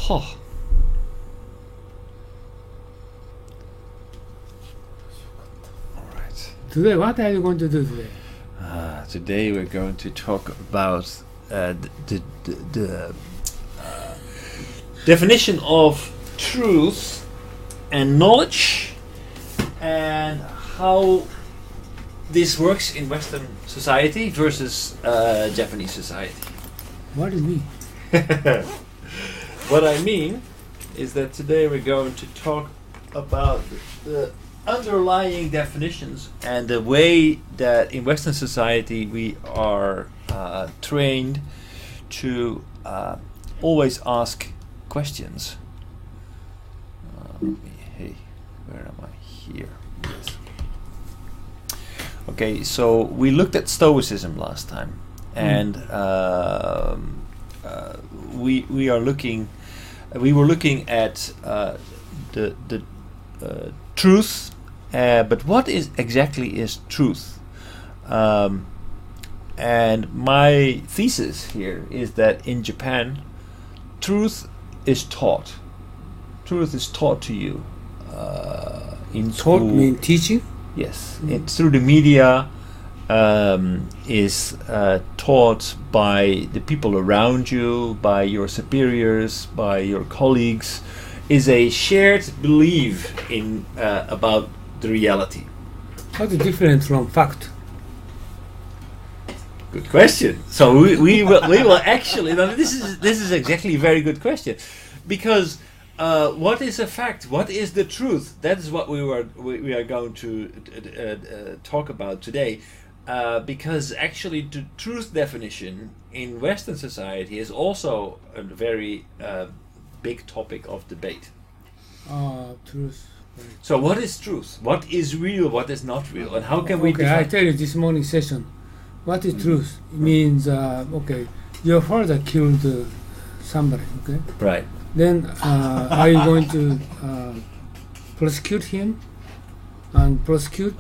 Oh. All right. Today, what are you going to do today? Today we're going to talk about the definition of truth and knowledge, and how this works in Western society versus Japanese society. What do you mean? What I mean is that today we're going to talk about the underlying definitions and the way that in Western society we are trained to always ask questions. Hey, where am I? Here. Yes. Okay, so we looked at Stoicism last time, and we were looking at the truth, but what exactly is truth? And my thesis here is that in Japan, truth is taught. Truth is taught to you in school. Taught mean teaching? Yes, it's through the media, is taught by the people around you, by your superiors, by your colleagues, is a shared belief in about the reality. How is it different from fact? Good question. So we will actually. No, this is exactly a very good question, because what is a fact? What is the truth? That is what we are going to talk about today, because actually the truth definition in Western society is also a very big topic of debate. Truth. So what is truth? What is real? What is not real? And how can we Okay, define? I tell you this morning session. What is truth? It means, your father killed somebody, okay? Right. Then are you going to prosecute him and prosecute?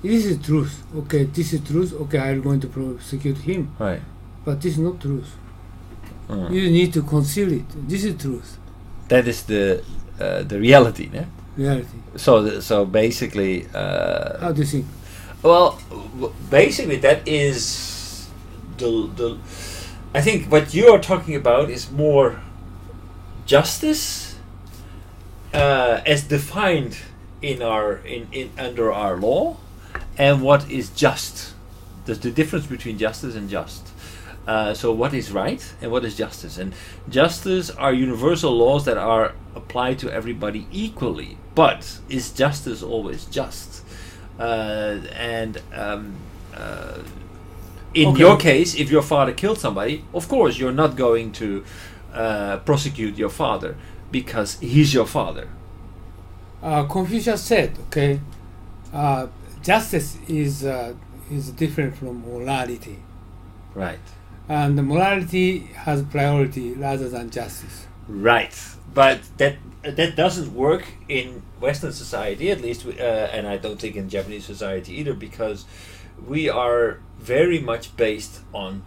This is truth. Okay, this is truth. Okay, I'm going to prosecute him. Right. But this is not truth. You need to conceal it. This is truth. That is the reality, né? Reality. So basically. How do you think? Well, basically that is the. I think what you are talking about is more justice as defined in under our law, and what is just. There's the difference between justice and just. So what is right and what is justice? And justice are universal laws that are applied to everybody equally. But is justice always just? In your case, if your father killed somebody, of course you're not going to prosecute your father because he's your father. Confucius said, okay, justice is different from morality. Right. And the morality has priority rather than justice. Right, but that doesn't work in Western society, at least, and I don't think in Japanese society either, because we are very much based on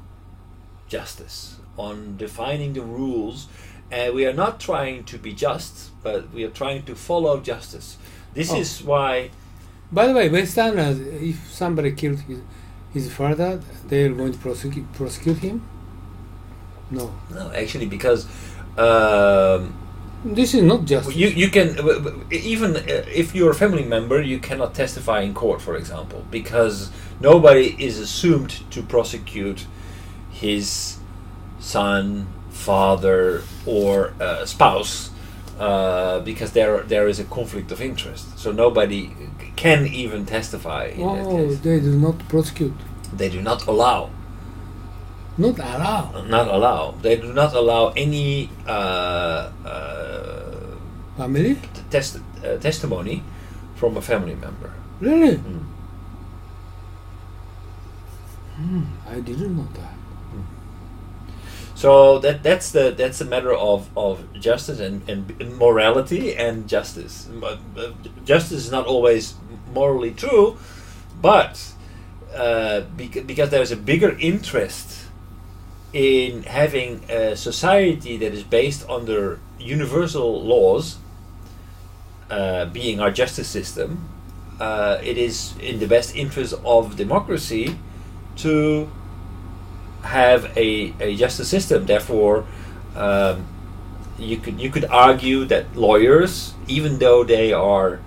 justice, on defining the rules, and we are not trying to be just, but we are trying to follow justice. This is why. By the way, Westerners, if somebody killed his father, they are going to prosecute him? No. No, actually, because this is not justice. you can even if you're a family member, you cannot testify in court, for example, because nobody is assumed to prosecute his son, father, or spouse, because there is a conflict of interest. So nobody can even testify in that case. They do not prosecute. They do not allow. Not allow. Not allow. They do not allow any Family? Testimony from a family member. Really? I didn't know that. So that's the matter of justice and morality and justice. Justice is not always morally true, but because there's a bigger interest in having a society that is based under universal laws, being our justice system, it is in the best interest of democracy to have a justice system. Therefore, you could argue that lawyers, even though they are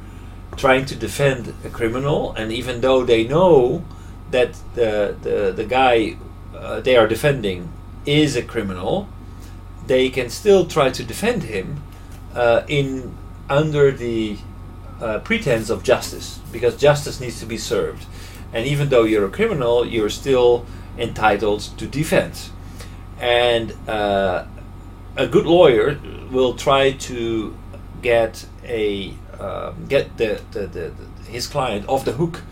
trying to defend a criminal, and even though they know that the guy they are defending is a criminal, they can still try to defend him in under the pretense of justice, because justice needs to be served. And even though you're a criminal, you're still entitled to defense. And a good lawyer will try to get his client off the hook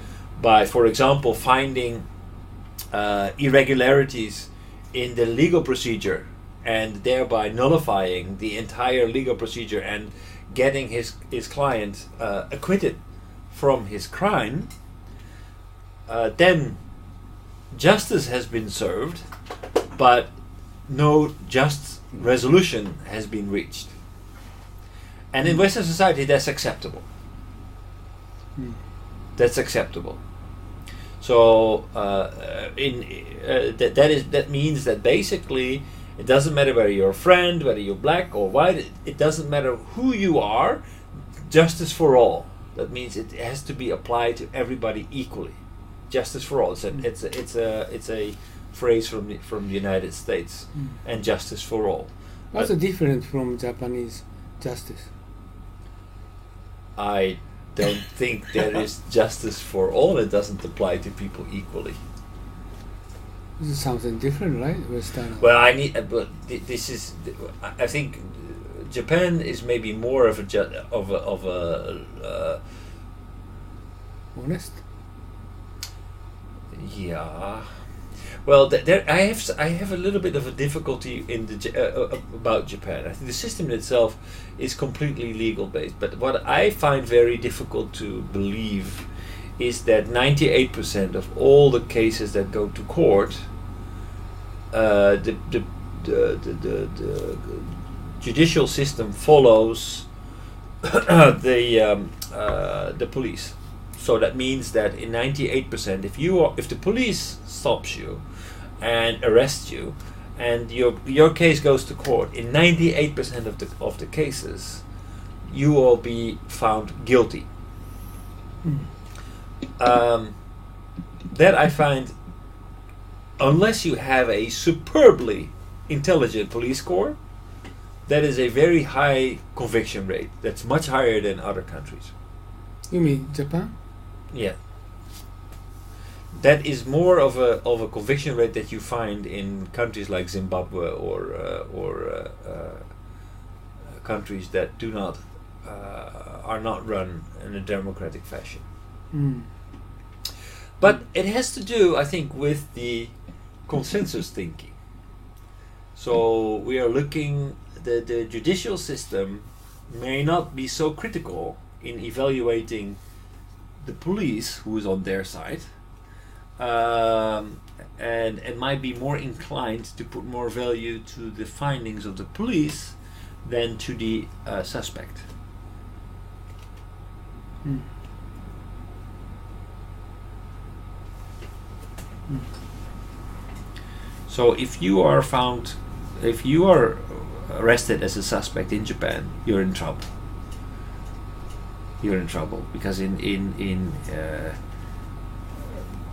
by, for example, finding irregularities in the legal procedure and thereby nullifying the entire legal procedure and getting his client acquitted from his crime. Then justice has been served, but no just resolution has been reached. And in Western society, that's acceptable. That's acceptable. So that means that basically it doesn't matter whether you're a friend, whether you're black or white. It doesn't matter who you are. Justice for all. That means it has to be applied to everybody equally. Justice for all. It's a phrase from the United States, and justice for all. What's different from Japanese justice? I don't think there is justice for all. It doesn't apply to people equally. This is something different, right? Western. Well, but this is. I think Japan is maybe more of a honest. Yeah. Well, I have a little bit of a difficulty in about Japan. I think the system itself is completely legal based, but what I find very difficult to believe is that 98% of all the cases that go to court, the judicial system follows the police. So that means that in 98%, if the police stops you and arrests you, and your case goes to court, in 98% of the cases, you will be found guilty. That I find, unless you have a superbly intelligent police corps, that is a very high conviction rate. That's much higher than other countries. You mean Japan? Yeah. That is more of a conviction rate that you find in countries like Zimbabwe or countries that do not are not run in a democratic fashion. But it has to do, I think, with the consensus thinking. So we are looking, the judicial system may not be so critical in evaluating the police, who is on their side, and might be more inclined to put more value to the findings of the police than to the suspect. So if you are arrested as a suspect in Japan, you're in trouble. You're in trouble because in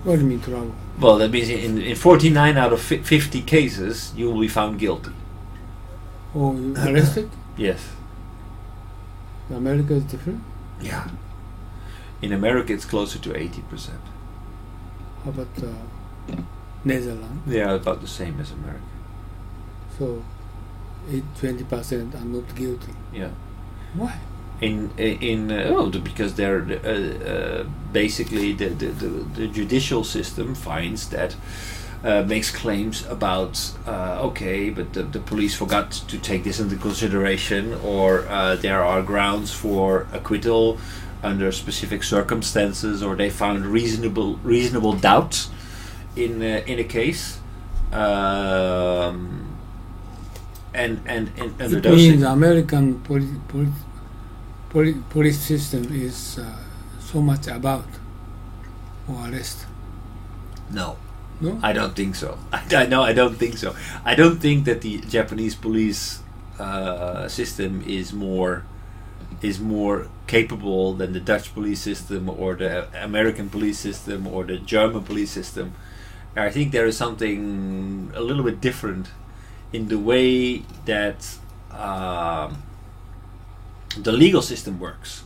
what do you mean trouble? Well, that means in 49 out of 50 cases you will be found guilty. Oh, you arrested? Yes. America is different? Yeah. In America it's closer to 80%. How about Netherlands? They are about the same as America. So 20% are not guilty. Yeah. Why? Because they're basically the judicial system finds that makes claims about but the police forgot to take this into consideration, or there are grounds for acquittal under specific circumstances, or they found reasonable doubt in a case, and It means American police system is so much about or arrest. No, No? I don't think so. I don't think so. I don't think that the Japanese police system is more capable than the Dutch police system or the American police system or the German police system. I think there is something a little bit different in the way that the legal system works.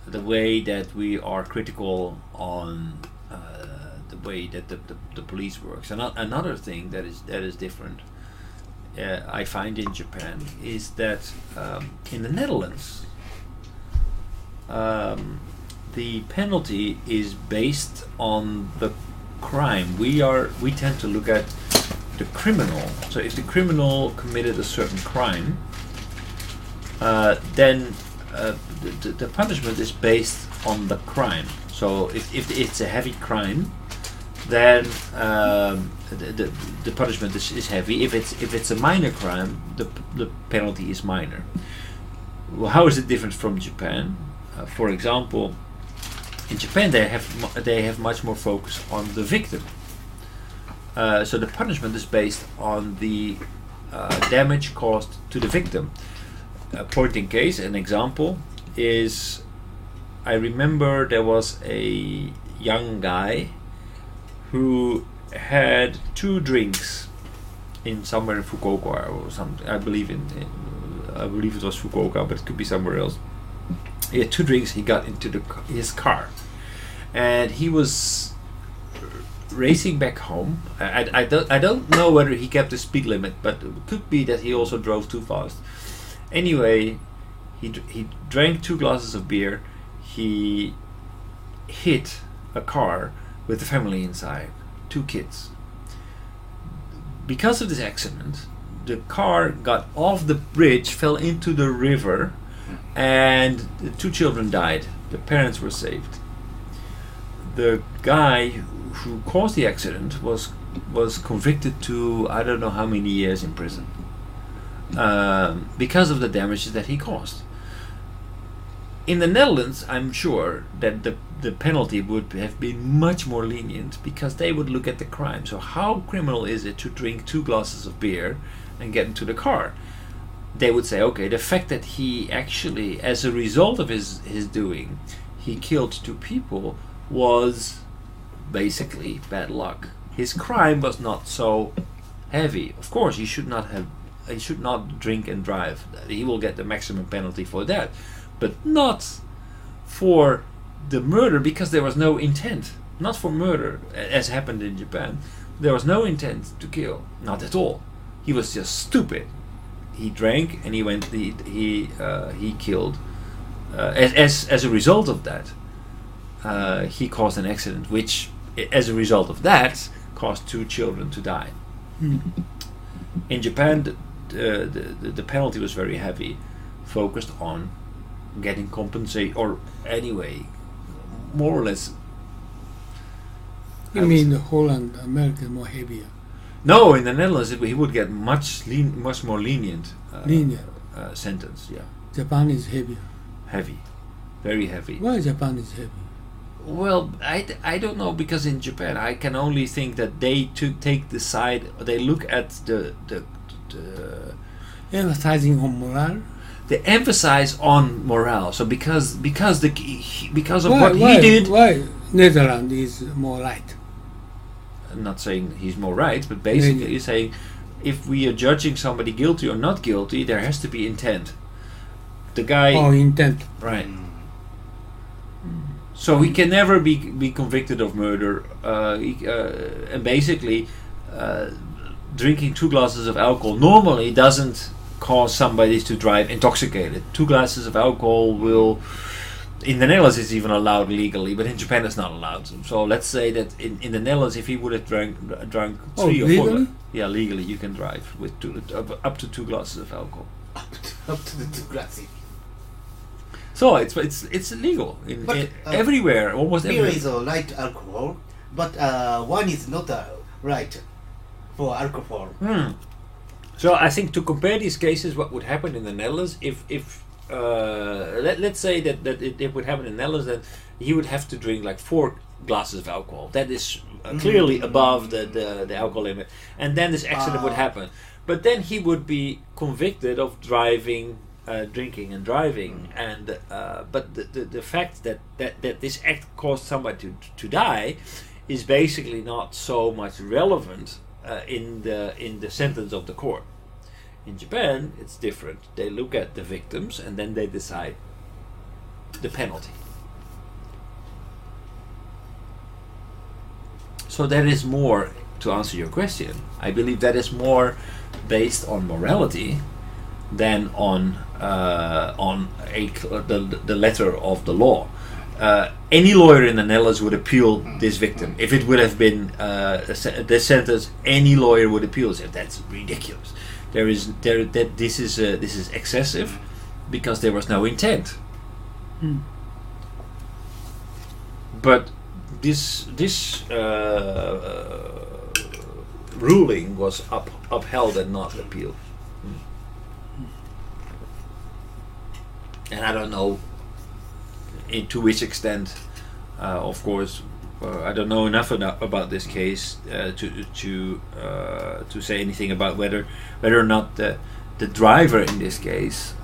The way that we are critical on the way that the police works. Another thing that is different, I find in Japan, is that in the Netherlands, the penalty is based on the crime. We tend to look at the criminal. So if the criminal committed a certain crime, then the punishment is based on the crime. So if it's a heavy crime, then the punishment is heavy. If it's a minor crime, the penalty is minor. Well, how is it different from Japan? For example, in Japan they have much more focus on the victim. So the punishment is based on the damage caused to the victim. A point in case, an example is, I remember there was a young guy who had 2 drinks in somewhere in Fukuoka or something. I believe it was Fukuoka, but it could be somewhere else. He had 2 drinks. He got into his car, and he was racing back home. I don't know whether he kept the speed limit, but it could be that he also drove too fast. Anyway, he drank 2 glasses of beer. He hit a car with the family inside, 2 kids. Because of this accident, the car got off the bridge, fell into the river, and the 2 children died. The parents were saved. The guy who caused the accident was convicted to I don't know how many years in prison because of the damages that he caused. In the Netherlands, I'm sure that the penalty would have been much more lenient because they would look at the crime. So how criminal is it to drink 2 glasses of beer and get into the car? They would say, okay, the fact that he actually, as a result of his doing, he killed 2 people was basically bad luck. His crime was not so heavy. Of course, he should not drink and drive. He will get the maximum penalty for that, but not for the murder, because there was no intent. Not for murder, as happened in Japan. There was no intent to kill, not at all. He was just stupid. He drank and he killed. As a result of that, he caused an accident, which, as a result of that, caused 2 children to die. In Japan, the penalty was very heavy, focused on getting compensation, or anyway, more or less. You mean the Holland, America, more heavier? No, in the Netherlands he would get much more lenient sentence. Yeah. Japan is heavier. Heavy, very heavy. Why Japan is heavy? Well, I don't know, because in Japan I can only think that they take the side. They look at the Emphasizing on morale. They emphasize on morale. So because of Why what he did. Why Netherlands is more light? I'm not saying he's more right, but basically he's saying if we are judging somebody guilty or not guilty, there has to be intent. The guy. Oh, intent. Right. So he can never be convicted of murder, and basically drinking 2 glasses of alcohol normally doesn't cause somebody to drive intoxicated. 2 glasses of alcohol will, in the Netherlands it's even allowed legally, but in Japan it's not allowed. So let's say that in the Netherlands, if he would have drunk 3 or 4, legally? Yeah, legally you can drive with up to 2 glasses of alcohol. Up to the 2 glasses. So it's illegal But, everywhere, almost Beer everywhere. is a light alcohol, but wine is not right for alcohol. So I think to compare these cases, what would happen in the Netherlands if let's say that it would happen in the Netherlands, that he would have to drink like 4 glasses of alcohol. That is clearly above the alcohol limit, and then this accident would happen. But then he would be convicted of driving, drinking and driving, and but the fact that this act caused somebody to die is basically not so much relevant in the sentence of the court. In Japan, it's different. They look at the victims and then they decide the penalty. So that is more, to answer your question, I believe that is more based on morality than on the letter of the law. Any lawyer in the Netherlands would appeal this victim. If it would have been this sentence, any lawyer would appeal and say that's ridiculous. This is excessive because there was no intent. But this ruling was upheld and not appealed. And I don't know to which extent, of course, I don't know enough about this case to say anything about whether or not the driver in this case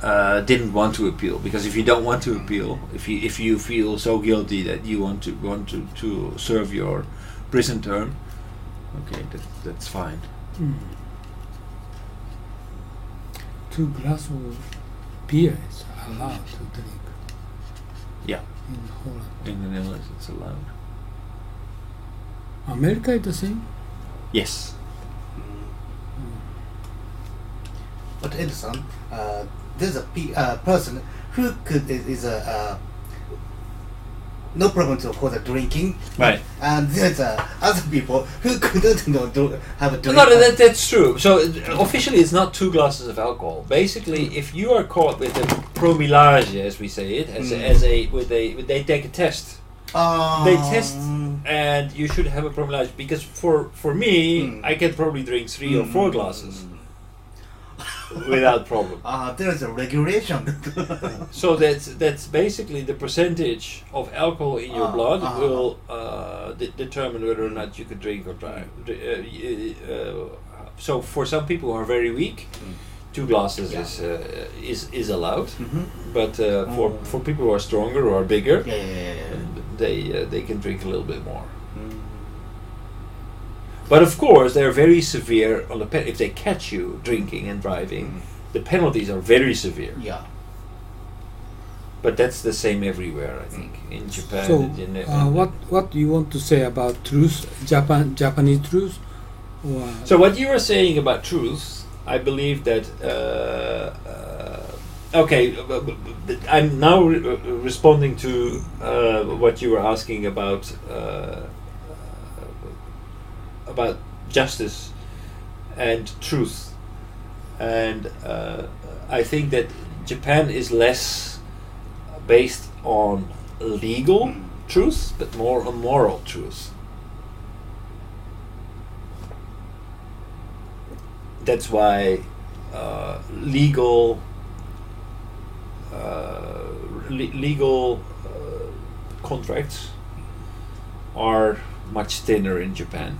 didn't want to appeal. Because if you don't want to appeal, if you feel so guilty that you want to serve your prison term, okay, that's fine. 2 glasses of beer is allowed to drink. Yeah. In Holland. In the Netherlands, it's allowed. America is the same? Yes. But Edison, there's a person who is no problem for the drinking, Right. and there's other people who couldn't have a drink. No, that's true. So officially, it's not 2 glasses of alcohol. Basically, if you are caught with a promillage, as we say it, they take a test. They test, and you should have a promillage, because for me, I can probably drink 3 or 4 glasses without problem. There's a regulation. So that's basically the percentage of alcohol in your blood will determine whether or not you could drink or drive. So for some people who are very weak, 2 glasses is allowed. But for people who are stronger or are bigger, they can drink a little bit more. But of course, they're very severe on the if they catch you drinking and driving, the penalties are very severe. Yeah. But that's the same everywhere, I think, in Japan. So, and what do you want to say about truth, Japanese truth? Or so what you were saying about truth, I believe that. Okay, I'm now responding to what you were asking about justice and truth, and I think that Japan is less based on legal truth, but more on moral truth. That's why legal contracts are much thinner in Japan.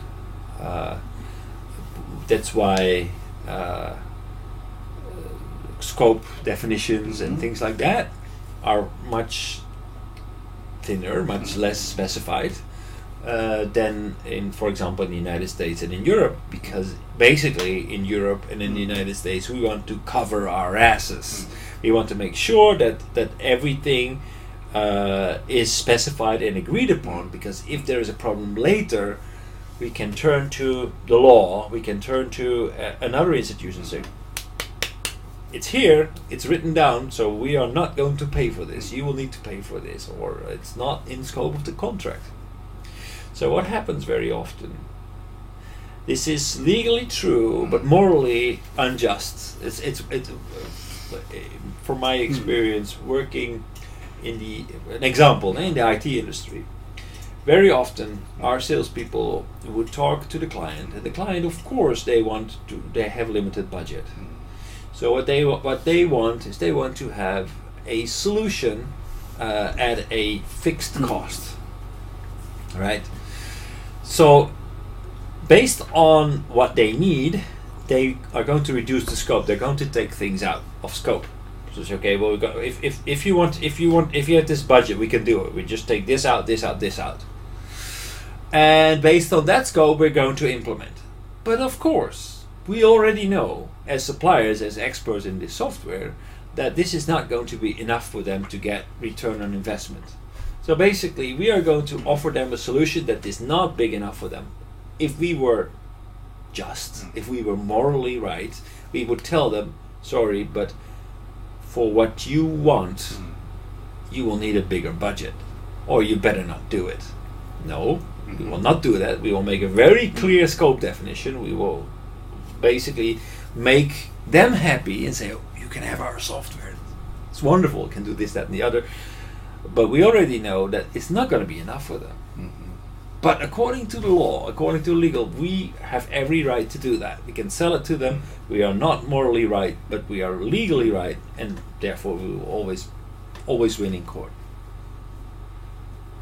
That's why scope definitions and things like that are much thinner, much less specified than in, for example, in the United States and in Europe, because basically in Europe and in the United States we want to cover our asses. We want to make sure that everything is specified and agreed upon, because if there is a problem later, we can turn to the law, we can turn to another institution and say, it's here, it's written down, so we are not going to pay for this, you will need to pay for this, or it's not in scope of the contract. So what happens very often, this is legally true but morally unjust. It's from my experience working an example in the IT industry. Very often, our salespeople would talk to the client, and the client, of course, they have limited budget. So what they want is they want to have a solution at a fixed cost, right? So based on what they need, they are going to reduce the scope. They're going to take things out of scope. So it's okay. Well, if you have this budget, we can do it. We just take this out, this out, this out. And based on that scope, we're going to implement. But of course, we already know, as suppliers, as experts in this software, that this is not going to be enough for them to get return on investment. So basically, we are going to offer them a solution that is not big enough for them. If we were just, if we were morally right, we would tell them, sorry, but for what you want, you will need a bigger budget, or you better not do it. No, we will not do that. We will make a very clear scope definition. We will basically make them happy and say, oh, you can have our software. It's wonderful. It can do this, that, and the other. But we already know that it's not going to be enough for them. But according to the law, according to legal, we have every right to do that. We can sell it to them. We are not morally right, but we are legally right, and therefore we will always win in court.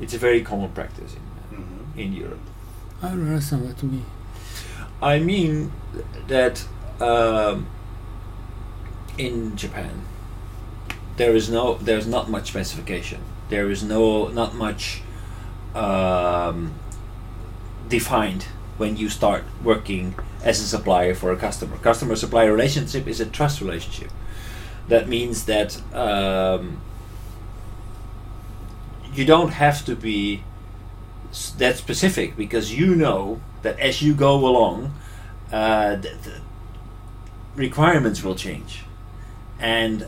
It's a very common practice in Europe. I don't understand what you mean. I mean that in Japan, there's not much specification. There is not much defined when you start working as a supplier for a customer. Customer-supplier relationship is a trust relationship. That means that you don't have to be that specific, because you know that as you go along, the requirements will change, and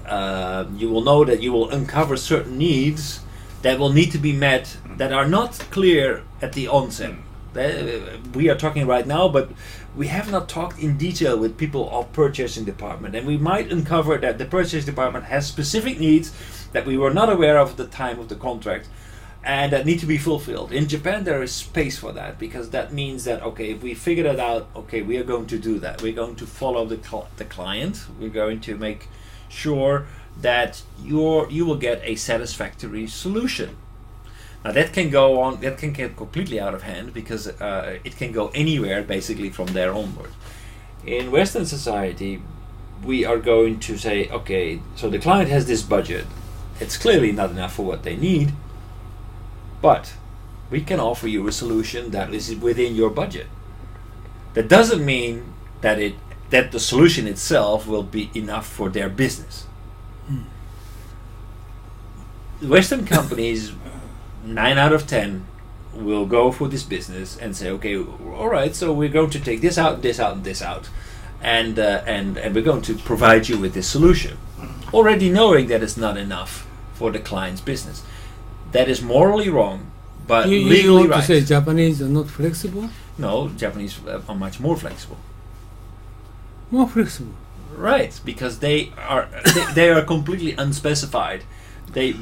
you will know that you will uncover certain needs that will need to be met that are not clear at the onset. We are talking right now, but we have not talked in detail with people of purchasing department, and we might uncover that the purchasing department has specific needs that we were not aware of at the time of the contract, and that need to be fulfilled. In Japan, there is space for that, because that means that, okay, if we figure that out, okay, we are going to do that. We're going to follow the client. We're going to make sure that you will get a satisfactory solution. Now that can go on, that can get completely out of hand, because it can go anywhere basically from there onward. In Western society, we are going to say, okay, so the client has this budget. It's clearly not enough for what they need, but we can offer you a solution that is within your budget. That doesn't mean that the solution itself will be enough for their business. Western companies, 9 out of 10 will go for this business and say, okay, all right, so we're going to take this out, this out, and this out, and we're going to provide you with this solution, already knowing that it's not enough for the client's business. That is morally wrong, but legally you want right. to say Japanese are not flexible? No, Japanese are much more flexible. More flexible. Right, because they are completely unspecified. They're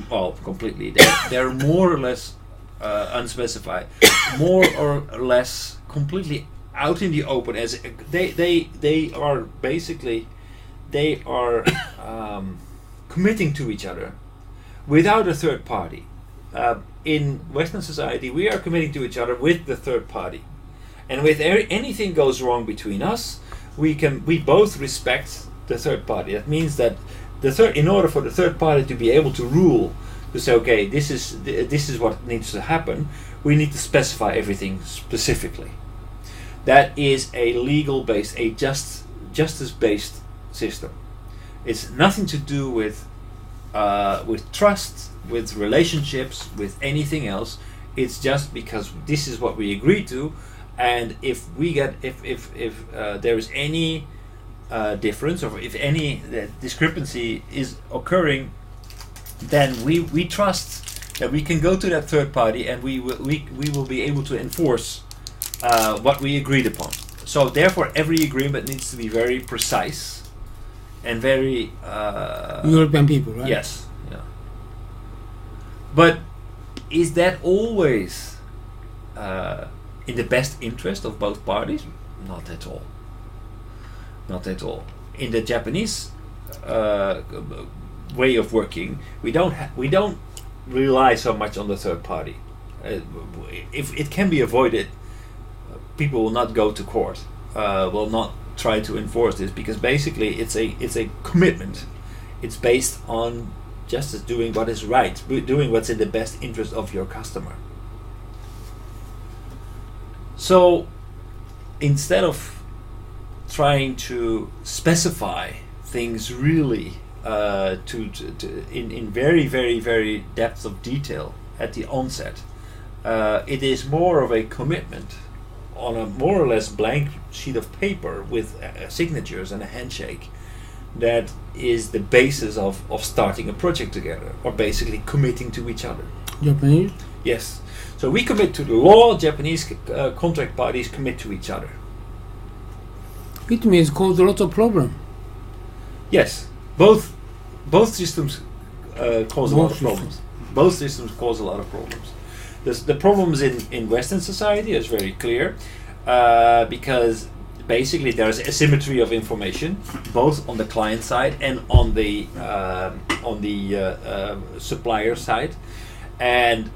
more or less unspecified, more or less completely out in the open. As they are basically committing to each other without a third party. In Western society, we are committing to each other with the third party, and with anything goes wrong between us, we both respect the third party. That means that in order for the third party to be able to rule, to say, okay, this is what needs to happen, we need to specify everything specifically. That is a legal-based, a justice-based system. It's nothing to do with trust, with relationships, with anything else. It's just because this is what we agreed to, and if there is any difference, or if any discrepancy is occurring, then we trust that we can go to that third party, and we will be able to enforce what we agreed upon. So therefore, every agreement needs to be very precise and very European people, right? Yes. Yeah. But is that always in the best interest of both parties? Not at all. Not at all. In the Japanese way of working, we don't rely so much on the third party. If it can be avoided, people will not go to court. Will not try to enforce this, because basically it's a commitment. It's based on justice, doing what is right, doing what's in the best interest of your customer. So instead of trying to specify things really in very, very, very depth of detail at the onset, it is more of a commitment on a more or less blank sheet of paper with signatures and a handshake that is the basis of starting a project together, or basically committing to each other. Japanese? Yes. So we commit to the law, Japanese contract parties commit to each other. It means cause lots of problem. Yes. Both systems cause a lot of problems. Both systems cause a lot of problems. The problems in Western society is very clear, because basically there's asymmetry of information, both on the client side and on the supplier side, and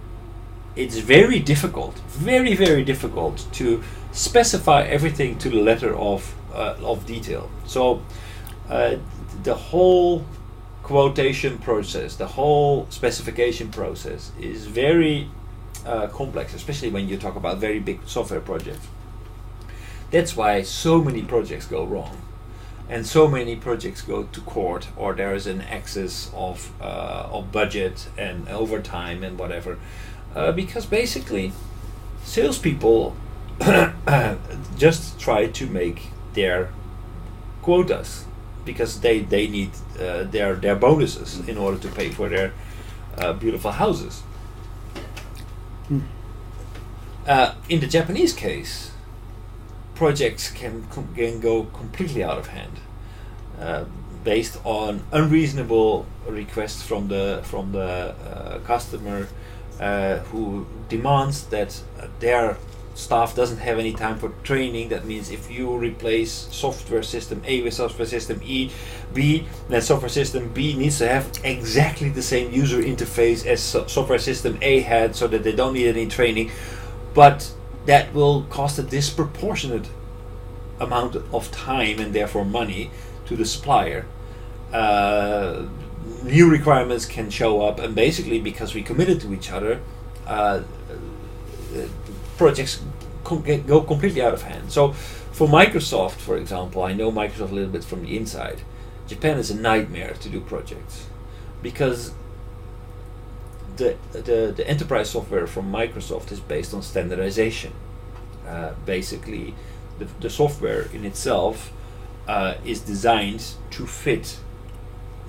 it's very difficult, very, very difficult to specify everything to the letter of detail. So the whole quotation process, the whole specification process is very complex, especially when you talk about very big software projects. That's why so many projects go wrong, and so many projects go to court, or there is an excess of budget and overtime and whatever, because basically salespeople just try to make their quotas, because they need their bonuses in order to pay for their beautiful houses. In the Japanese case, projects can go completely out of hand, based on unreasonable requests from the customer, who demands that their staff doesn't have any time for training. That means if you replace software system A with software system B, then software system B needs to have exactly the same user interface as software system A had, so that they don't need any training. But that will cost a disproportionate amount of time and therefore money to the supplier. New requirements can show up, and basically because we committed to each other, projects go completely out of hand. So for Microsoft, for example, I know Microsoft a little bit from the inside. Japan is a nightmare to do projects, because the enterprise software from Microsoft is based on standardization. Basically, the software in itself is designed to fit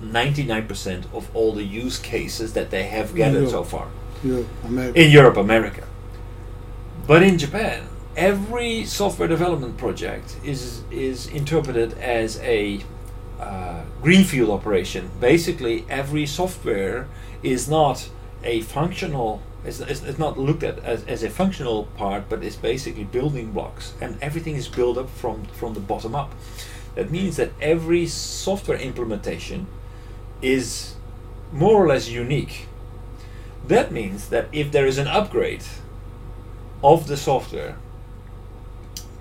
99% of all the use cases that they have gathered so far. In Europe, America. But in Japan, every software development project is interpreted as a greenfield operation. Basically, every software is not a functional. It's not looked at as a functional part, but it's basically building blocks, and everything is built up from the bottom up. That means that every software implementation is more or less unique. That means that if there is an upgrade of the software,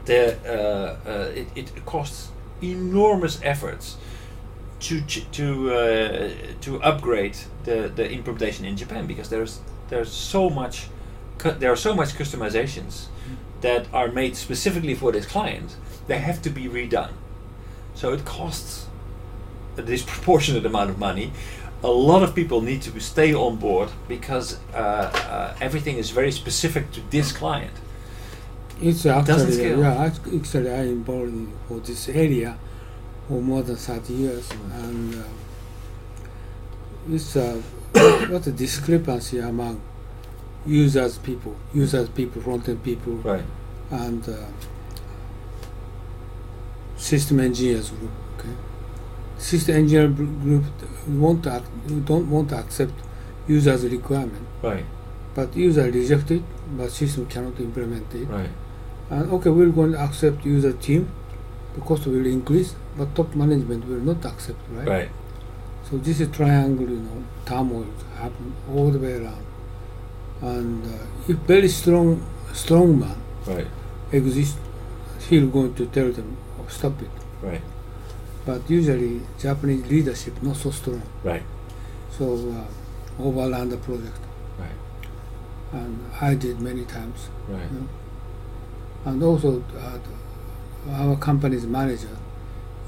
it costs enormous efforts to upgrade the implementation in Japan, because there are so much customizations that are made specifically for this client. They have to be redone, so it costs a disproportionate amount of money. A lot of people need to stay on board, because everything is very specific to this client. It's actually, actually I'm involved for this area for more than 30 years, and it's what a discrepancy among users people, front-end people, Right. and system engineers group. Okay, system engineer group don't want to accept user's requirement. Right. But user reject it, but system cannot implement it. Right. And okay, we're going to accept user team, the cost will increase, but top management will not accept, right? Right. So this is triangle, turmoil happen all the way around. And if very strong man Right. exists, he'll going to tell them, oh, stop it. Right. But usually Japanese leadership not so strong. Right. So overrun the project. Right. And I did many times. Right. You know. And also our company's manager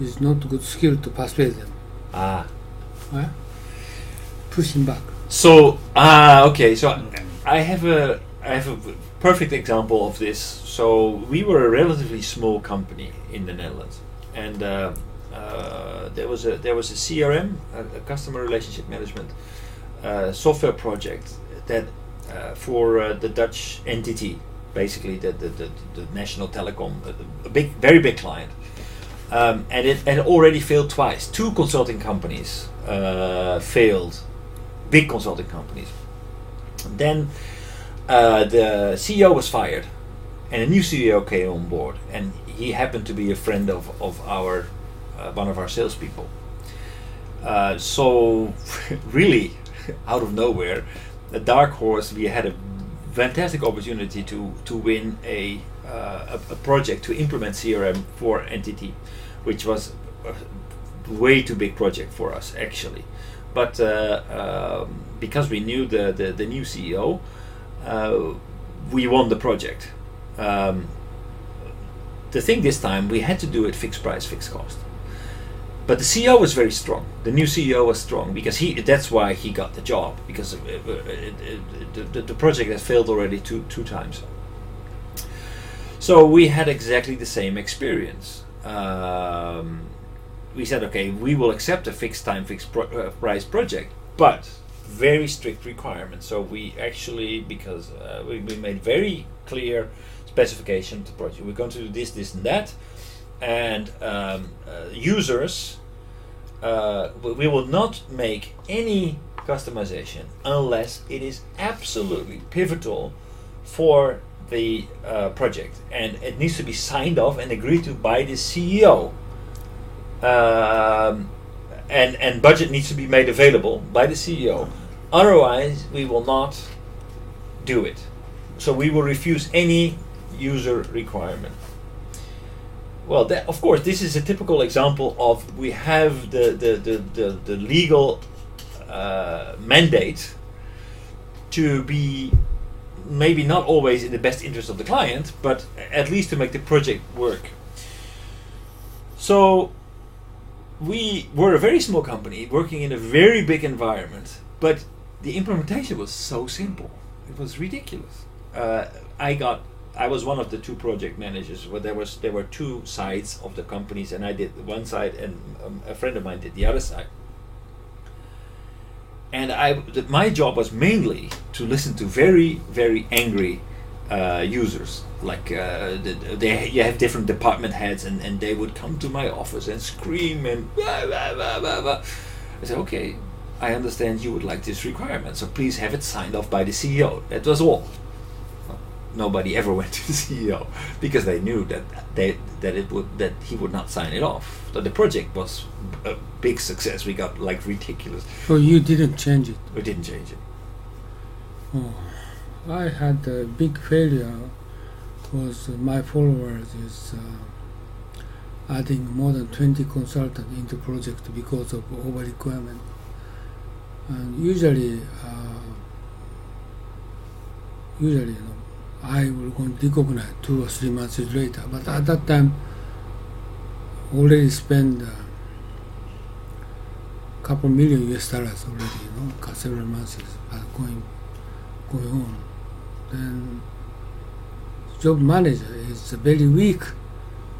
is not good skill to persuade them. Ah. Right? Push him back. So okay. So I have a perfect example of this. So we were a relatively small company in the Netherlands, and there was a CRM, a customer relationship management software project that for the Dutch entity, basically the national telecom, a very big client, and it had already failed twice. 2 consulting companies failed, big consulting companies. Then the CEO was fired, and a new CEO came on board, and he happened to be a friend of our one of our salespeople. So really, out of nowhere, a dark horse, we had a fantastic opportunity to win a project to implement CRM for NTT, which was a way too big project for us actually. But because we knew the new CEO, we won the project. The thing this time, we had to do it fixed price, fixed cost. But the CEO was very strong. The new CEO was strong because that's why he got the job, because the project had failed already two times. So we had exactly the same experience. We said, okay, we will accept a fixed time, fixed price project, but very strict requirements. So we actually, because we made very clear specification to project. We're going to do this, and that, and users. We will not make any customization unless it is absolutely pivotal for the project, and it needs to be signed off and agreed to by the CEO. And budget needs to be made available by the CEO. Otherwise, we will not do it. So we will refuse any user requirement. Well, of course, this is a typical example of we have the legal mandate to be maybe not always in the best interest of the client, but at least to make the project work. So we were a very small company working in a very big environment, but the implementation was so simple. It was ridiculous. I was one of the 2 project managers. Where there were 2 sides of the companies, and I did one side, and a friend of mine did the other side. And my job was mainly to listen to very, very angry users. Like you have different department heads, and they would come to my office and scream and blah, blah, blah, blah, blah. I said, okay, I understand you would like this requirement, so please have it signed off by the CEO. That was all. Nobody ever went to the CEO because they knew that he would not sign it off. So the project was a big success. We got like ridiculous. So you didn't change it? We didn't change it. Oh, I had a big failure because my followers is adding more than 20 consultants into project because of over requirement. And usually, I will go and recognize 2 or 3 months later. But at that time, already spent couple million US dollars already, several months going on. Then job manager is very weak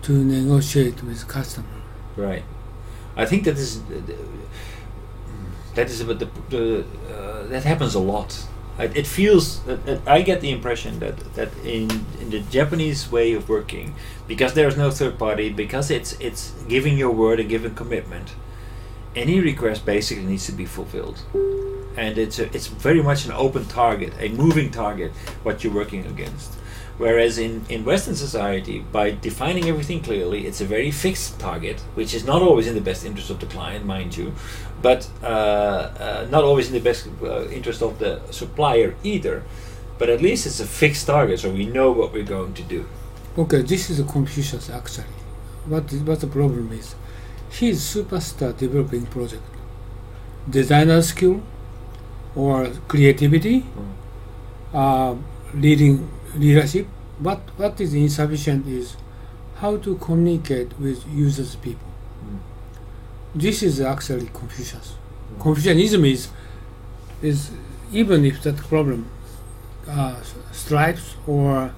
to negotiate with customer. Right. I think that happens a lot. It feels that I get the impression that in the Japanese way of working, because there is no third party, because it's giving your word and giving commitment, any request basically needs to be fulfilled. and it's very much an open target, a moving target, what you're working against. Whereas in Western society, by defining everything clearly, it's a very fixed target, which is not always in the best interest of the client, mind you, but not always in the best interest of the supplier either. But at least it's a fixed target, so we know what we're going to do. Okay, this is Confucius actually. What the problem is? He is superstar developing project. Designer skill or creativity, leadership. What is insufficient is how to communicate with users people. This is actually Confucius. Confucianism is even if that problem stripes or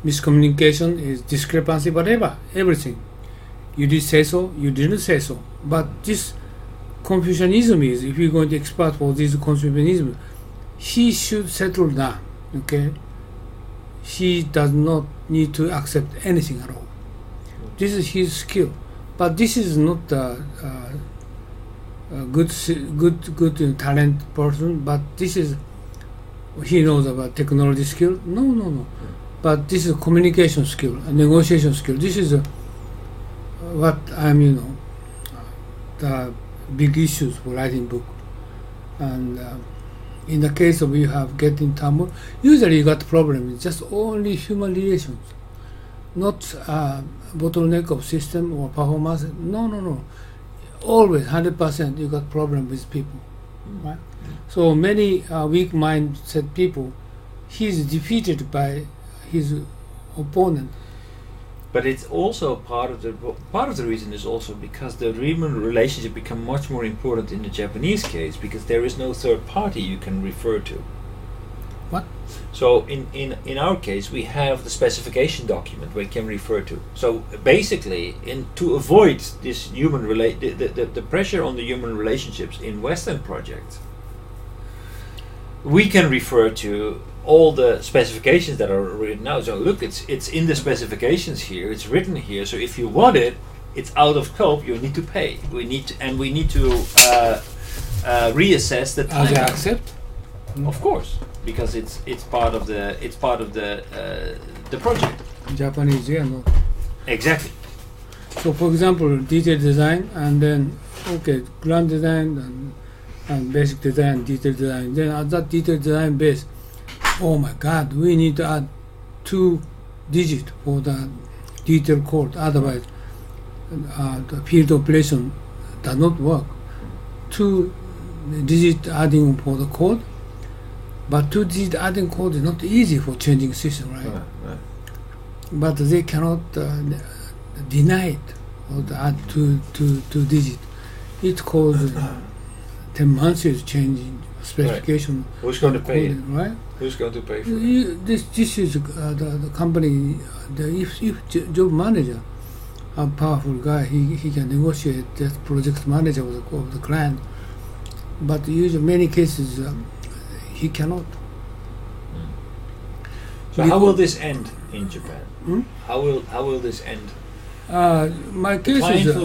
miscommunication is discrepancy, whatever, everything. You did say so, you didn't say so. But this Confucianism is, if you're going to expert for this Confucianism, he should settle down, okay? He does not need to accept anything at all. This is his skill. But this is not a good talent person, but this is, he knows about technology skill. No. But this is communication skill, a negotiation skill. This is what I'm, the big issues for writing book. And in the case of you have getting turmoil, usually you got problem. It's just only human relations, not bottleneck of system or performance. No. Always 100% you got problem with people, right? So many weak mindset people, he's defeated by his opponent. But it's also part of the reason is also because the human relationship become much more important in the Japanese case, because there is no third party you can refer to. What? So in our case, we have the specification document we can refer to. So basically, to avoid this the pressure on the human relationships in Western projects, we can refer to all the specifications that are written out. So look, it's in the specifications here. It's written here. So if you want it, it's out of scope. You need to pay. We need to reassess the time. As I accept. Of course, because it's part of the project. Japanese, yeah, no. Exactly. So for example, detail design and then grand design and basic design, detail design. Then at that detail design base, oh my God, we need to add 2 digits for the detail code. Otherwise, the field operation does not work. 2 digit adding for the code, but 2 digit adding code is not easy for changing system, right? But they cannot deny it or add 2 digit. It caused 10 months is changing specification. Right. Who's going to pay it? Right? Who's going to pay for it? This is the company. If job manager, a powerful guy, he can negotiate that project manager of the client. But usually, many cases, he cannot. So how will this end in Japan? How will this end? My case is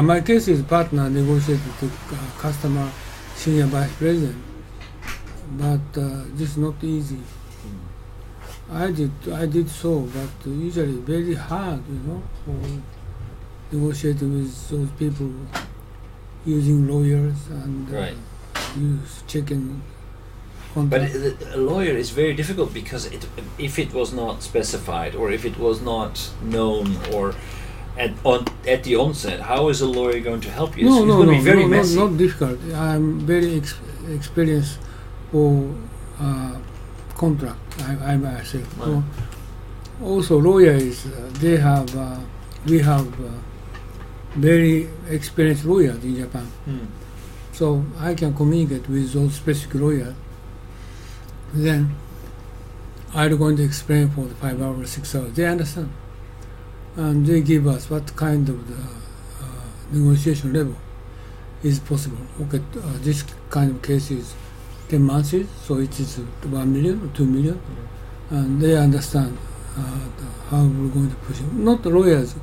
my case is partner negotiated to customer senior vice president, but this is not easy. I did so, but usually very hard, for negotiating with those people using lawyers and checking contract. But a lawyer is very difficult because if it was not specified or if it was not known or at the onset, how is a lawyer going to help you? It's going to be very messy. Not difficult. I'm very experienced for contract. I myself. Right. So also lawyers, we have very experienced lawyers in Japan. So I can communicate with those specific lawyers. Then I'm going to explain for the 5 hours, 6 hours. They understand. And they give us what kind of the negotiation level is possible. Okay, this kind of case is 10 months, so it is 1 million or 2 million. And they understand how we're going to push it. Not the lawyers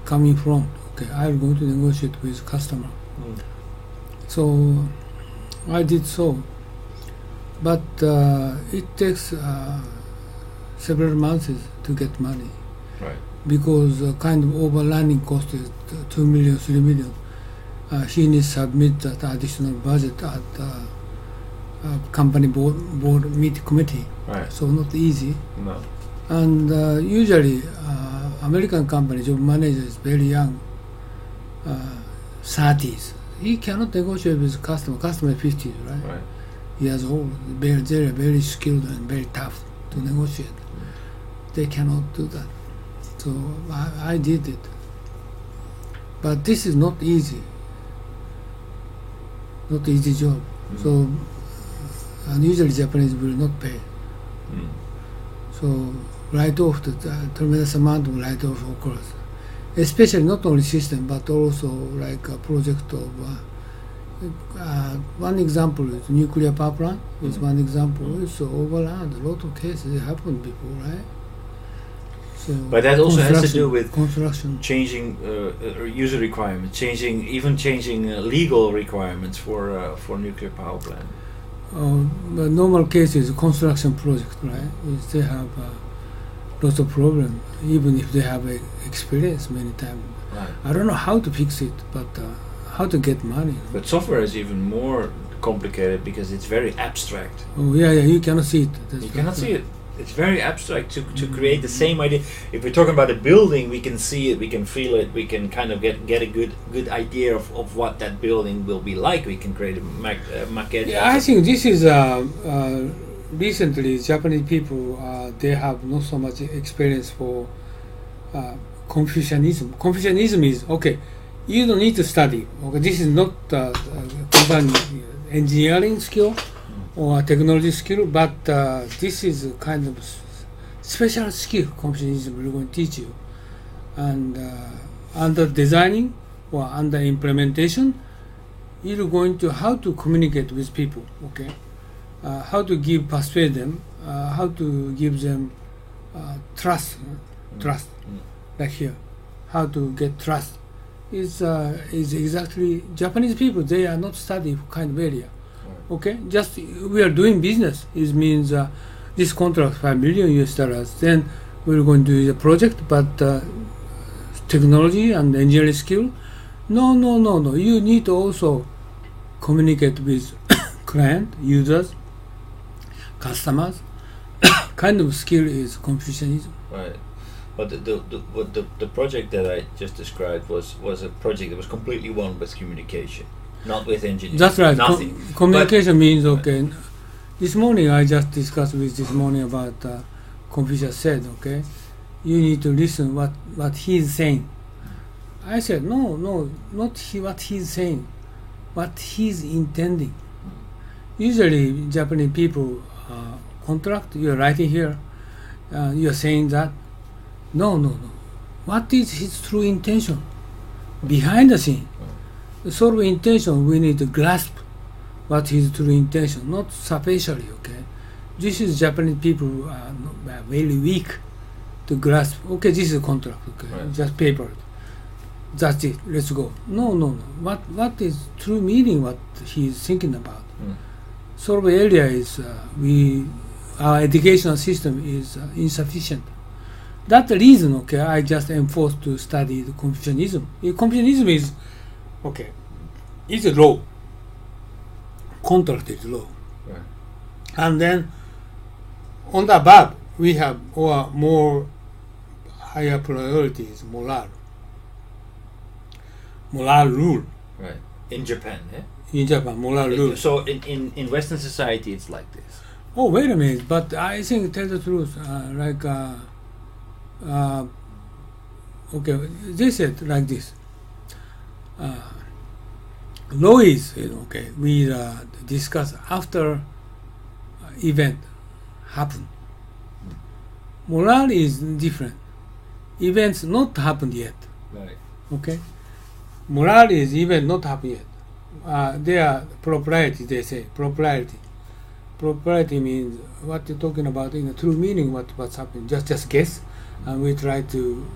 coming from, I'm going to negotiate with customer. So I did so. but it takes several months to get money. Right. Because kind of overrunning cost is 2 million, 3 million. He needs to submit that additional budget at company board committee. Right. So not easy. No. And usually American company job manager is very young, 30s. He cannot negotiate with customer. Customer is 50s, right? Right. Years old. They are very skilled and very tough to negotiate. They cannot do that. So I did it. But this is not easy. Not easy job. So and usually Japanese will not pay. So write-off, the tremendous amount of write-off occurs. Especially not only system, but also like a project of one example is nuclear power plant. Is one example. It's overrun. A lot of cases happened before, right? So but that also has to do with construction, changing user requirements, changing legal requirements for nuclear power plant. The normal case is construction project, right? Is they have lots of problem, even if they have experience many times. Right. I don't know how to fix it, but how to get money. But software is even more complicated because it's very abstract. Oh yeah, you cannot see it. You cannot see it. It's very abstract to create the same idea. If we're talking about a building, we can see it, we can feel it, we can kind of get a good idea of what that building will be like. We can create a maquette. Yeah, I think this is recently Japanese people they have not so much experience for Confucianism. Confucianism is okay. You don't need to study. Okay, this is not engineering skill or technology skill, but this is a kind of special skill Confucianism will going to teach you. And under designing or under implementation, you're going to how to communicate with people, okay? How to persuade them, how to give them trust, like here, how to get trust. Is exactly Japanese people. They are not study kind of area. Okay, just we are doing business. It means this contract $5 million US. Then we're going to do the project, but technology and engineering skill. No. You need to also communicate with client, users, customers. Kind of skill is Confucianism. Right. But the project that I just described was a project that was completely one with communication, not with engineering. That's right. Nothing. Communication means okay. This morning I just discussed with this morning about Confucius said, okay, you need to listen what he's saying. I said no, not what he's saying, what he's intending. Usually Japanese people contract. You're writing here, you're saying that. No. What is his true intention behind the scene? The sort of intention we need to grasp what his true intention, not superficially, okay? This is Japanese people are very weak to grasp. Okay, this is a contract, okay? Right. Just paper. That's it. Let's go. No. What is true meaning? What he is thinking about? Sort of area is our educational system is insufficient. That's the reason, okay, I just enforced to study the Confucianism. Confucianism is, okay, it's a law. Contract is law. Right. And then, on the above, we have or more higher priorities, moral rule. Right. In Japan, yeah? In Japan, moral rule. So in Western society, it's like this. Oh, wait a minute, but I think, tell the truth, okay, they said like this. Law is, okay, we discuss after event happen. Moral is different. Events not happened yet. Right. Okay. Moral is event not happened yet. They are propriety. They say propriety. Propriety means what you're talking about in the true meaning. What's happening? Just guess, and we try to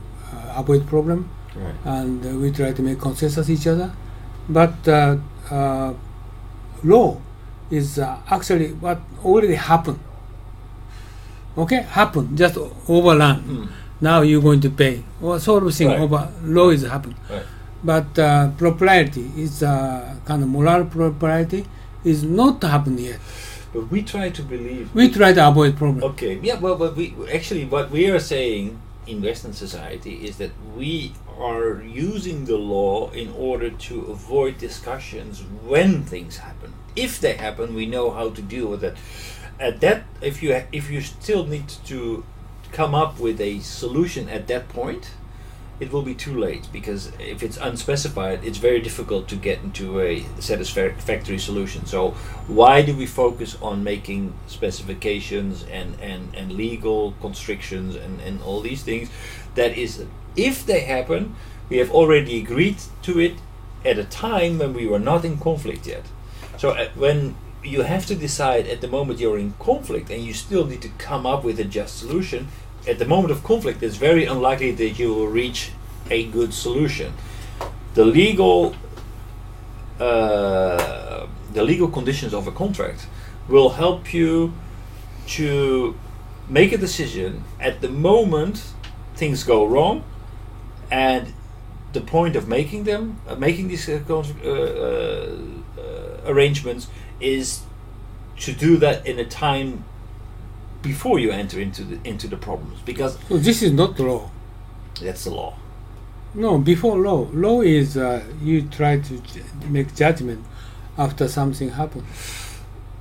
avoid problem, Right. and we try to make consensus each other. But law is actually what already happened. Okay, happened, just overrun. Now you're going to pay. Or sort of thing, over law is happened. Right. But propriety is kind of moral propriety is not happened yet. But we try to believe. We try to avoid problem. Okay. Yeah. Well, but we actually what we are saying in Western society is that we are using the law in order to avoid discussions when things happen. If they happen, we know how to deal with it. At that, if you still need to come up with a solution at that point, it will be too late, because if it's unspecified, it's very difficult to get into a satisfactory solution. So why do we focus on making specifications and legal constrictions and all these things? That is, if they happen, we have already agreed to it at a time when we were not in conflict yet. So when you have to decide at the moment you're in conflict and you still need to come up with a just solution, at the moment of conflict it's very unlikely that you will reach a good solution. The legal conditions of a contract will help you to make a decision at the moment things go wrong, and the point of making these arrangements is to do that in a time before you enter into the problems, because So this is not law. that's the law. No, before law. Law is you try to make judgment after something happens.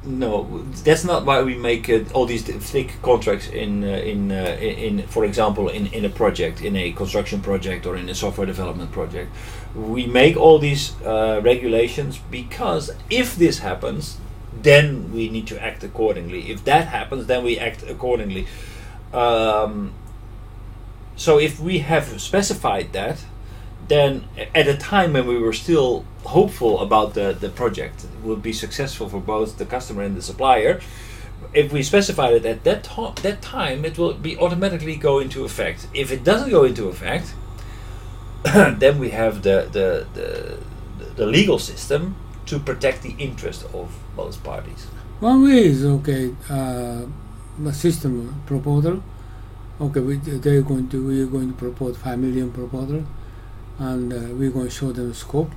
No, that's not why we make all these thick contracts in for example in a project, in a construction project or in a software development project. We make all these regulations because if this happens, then we need to act accordingly. If that happens, then we act accordingly. So if we have specified that, then at a time when we were still hopeful about the project would be successful for both the customer and the supplier, if we specified it at that time, it will be automatically go into effect. If it doesn't go into effect, then we have the legal system to protect the interest of both parties. One way is okay. A system proposal. Okay, we are going to propose 5 million proposal, and we're going to show them scope.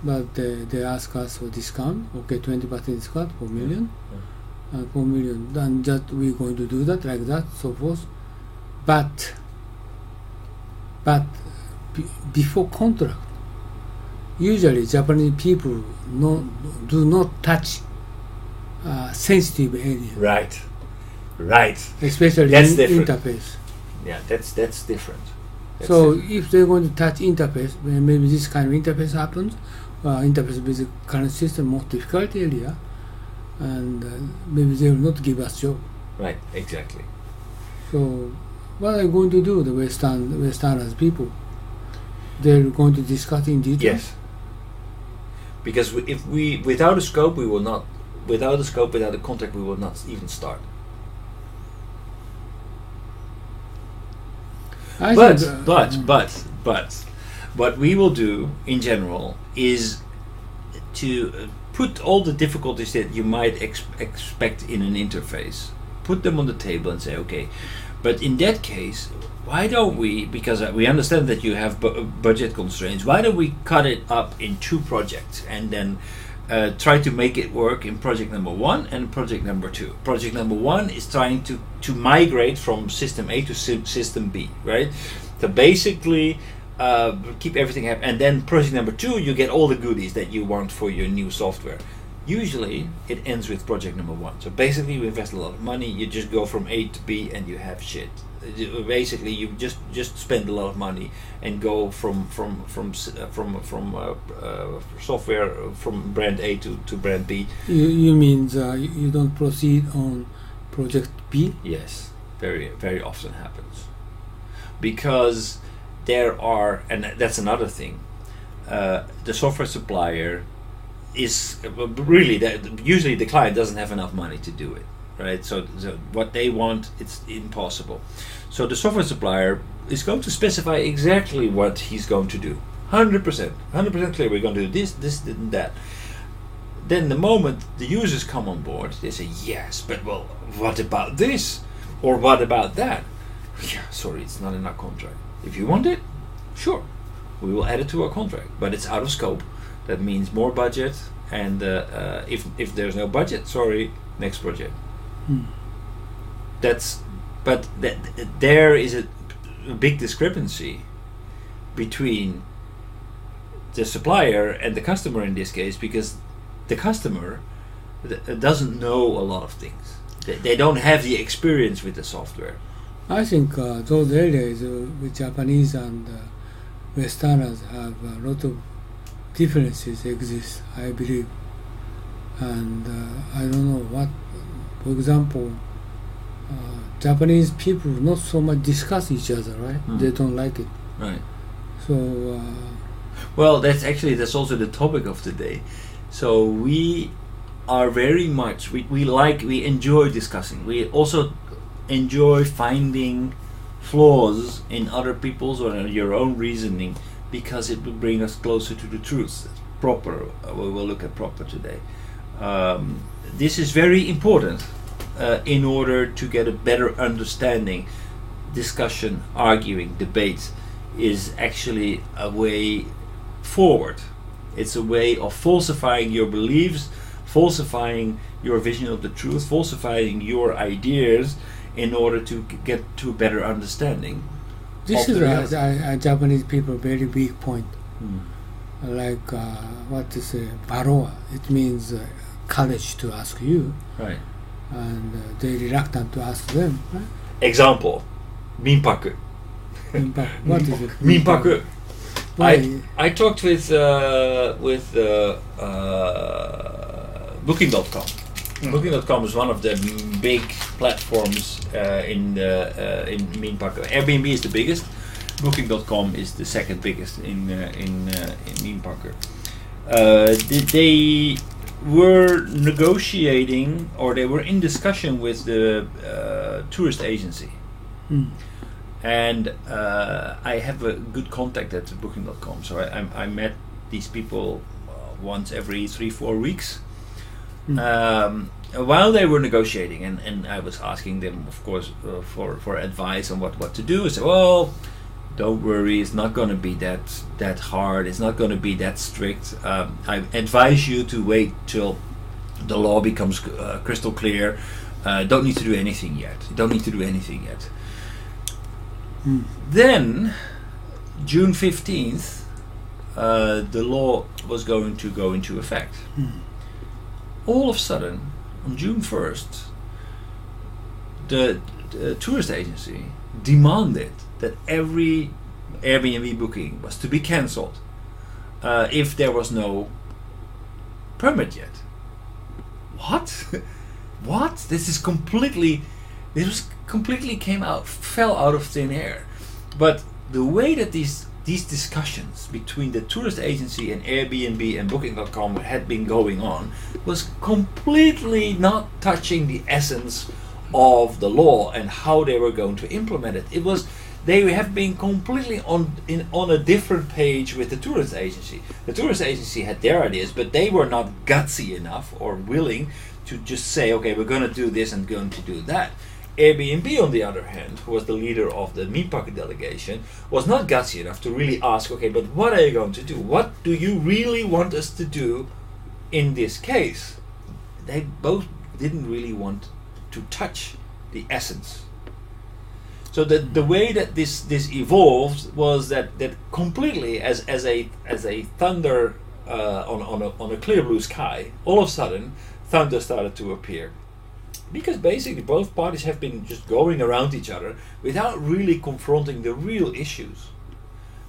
But they ask us for discount. Okay, 20% discount, 4 million. 4 million. Then just we're going to do that like that, so forth. But before contract, usually Japanese people do not touch sensitive area. Right. Especially That's in different. interface. Yeah, that's different. So if they're going to touch interface, when maybe this kind of interface happens, interface with the current system more difficult area, and maybe they will not give us job. Right, exactly. So what are you going to do, the Westerners people? They're going to discuss in detail? Yes. Because if we, without a scope, we will not, without a contract, we will not even start. But what we will do in general is to put all the difficulties that you might expect in an interface, put them on the table and say, okay, but in that case, why don't we, because we understand that you have budget constraints, why don't we cut it up in 2 projects and then try to make it work in project number 1 and project number 2. Project number 1 is trying to migrate from system A to system B, right? So basically keep everything happy, and then project number 2 you get all the goodies that you want for your new software. Usually it ends with project number 1. So basically you invest a lot of money, you just go from A to B and you have shit. Basically you just spend a lot of money and go from software from brand A to brand B. You mean you don't proceed on project B? Yes, very very often happens, because there are, and that's another thing, the software supplier is really usually the client doesn't have enough money to do it, right? So what they want, it's impossible. So the software supplier is going to specify exactly what he's going to do, 100% clear. We're going to do this and that. then the moment the users come on board, they say, yes, but well, what about this? Or what about that? Yeah, sorry, it's not in our contract. If you want it, sure, we will add it to our contract, but it's out of scope. That means more budget, and if there's no budget, sorry, next project. There is a big discrepancy between the supplier and the customer in this case, because the customer doesn't know a lot of things. They don't have the experience with the software. I think those areas with Japanese and Westerners have a lot of differences exist, I believe. And I don't know what, for example, Japanese people not so much discuss each other, right? They don't like it. Right. So. Well, that's also the topic of today. So we are very much, we enjoy discussing. We also enjoy finding flaws in other people's or in your own reasoning, because it will bring us closer to the truth. Proper, we will look at proper today. This is very important in order to get a better understanding. Discussion, arguing, debate is actually a way forward. It's a way of falsifying your beliefs, falsifying your vision of the truth, falsifying your ideas in order to get to a better understanding. This is a Japanese people very weak point. Like what to say, baroa. It means courage to ask you, right? And they're reluctant to ask them. Right? Example, minpaku. What is it? Minpaku. Why? I talked with Booking.com. Booking.com is one of the big platforms in Minpaku. Airbnb is the biggest. Booking.com is the second biggest in Minpaku. They were negotiating, or they were in discussion with the tourist agency. And I have a good contact at Booking.com, so I met these people once every 3-4 weeks. While they were negotiating, and I was asking them, of course, for advice on what to do. I said, well, don't worry, it's not going to be that hard, it's not going to be that strict. I advise you to wait till the law becomes crystal clear. Don't need to do anything yet. Then, June 15th, the law was going to go into effect. All of a sudden, on June 1st, the tourist agency demanded that every Airbnb booking was to be cancelled if there was no permit yet. What? What? This completely fell out of thin air. But the way that these discussions between the tourist agency and Airbnb and Booking.com had been going on was completely not touching the essence of the law and how they were going to implement it. They have been completely on a different page with the tourist agency. The tourist agency had their ideas, but they were not gutsy enough or willing to just say, okay, we're going to do this and going to do that. Airbnb, on the other hand, who was the leader of the Minpaku delegation, was not gutsy enough to really ask, okay, but what are you going to do? What do you really want us to do in this case? They both didn't really want to touch the essence. So the way that this evolved was that completely as a thunder on a clear blue sky, all of a sudden thunder started to appear. Because basically both parties have been just going around each other without really confronting the real issues.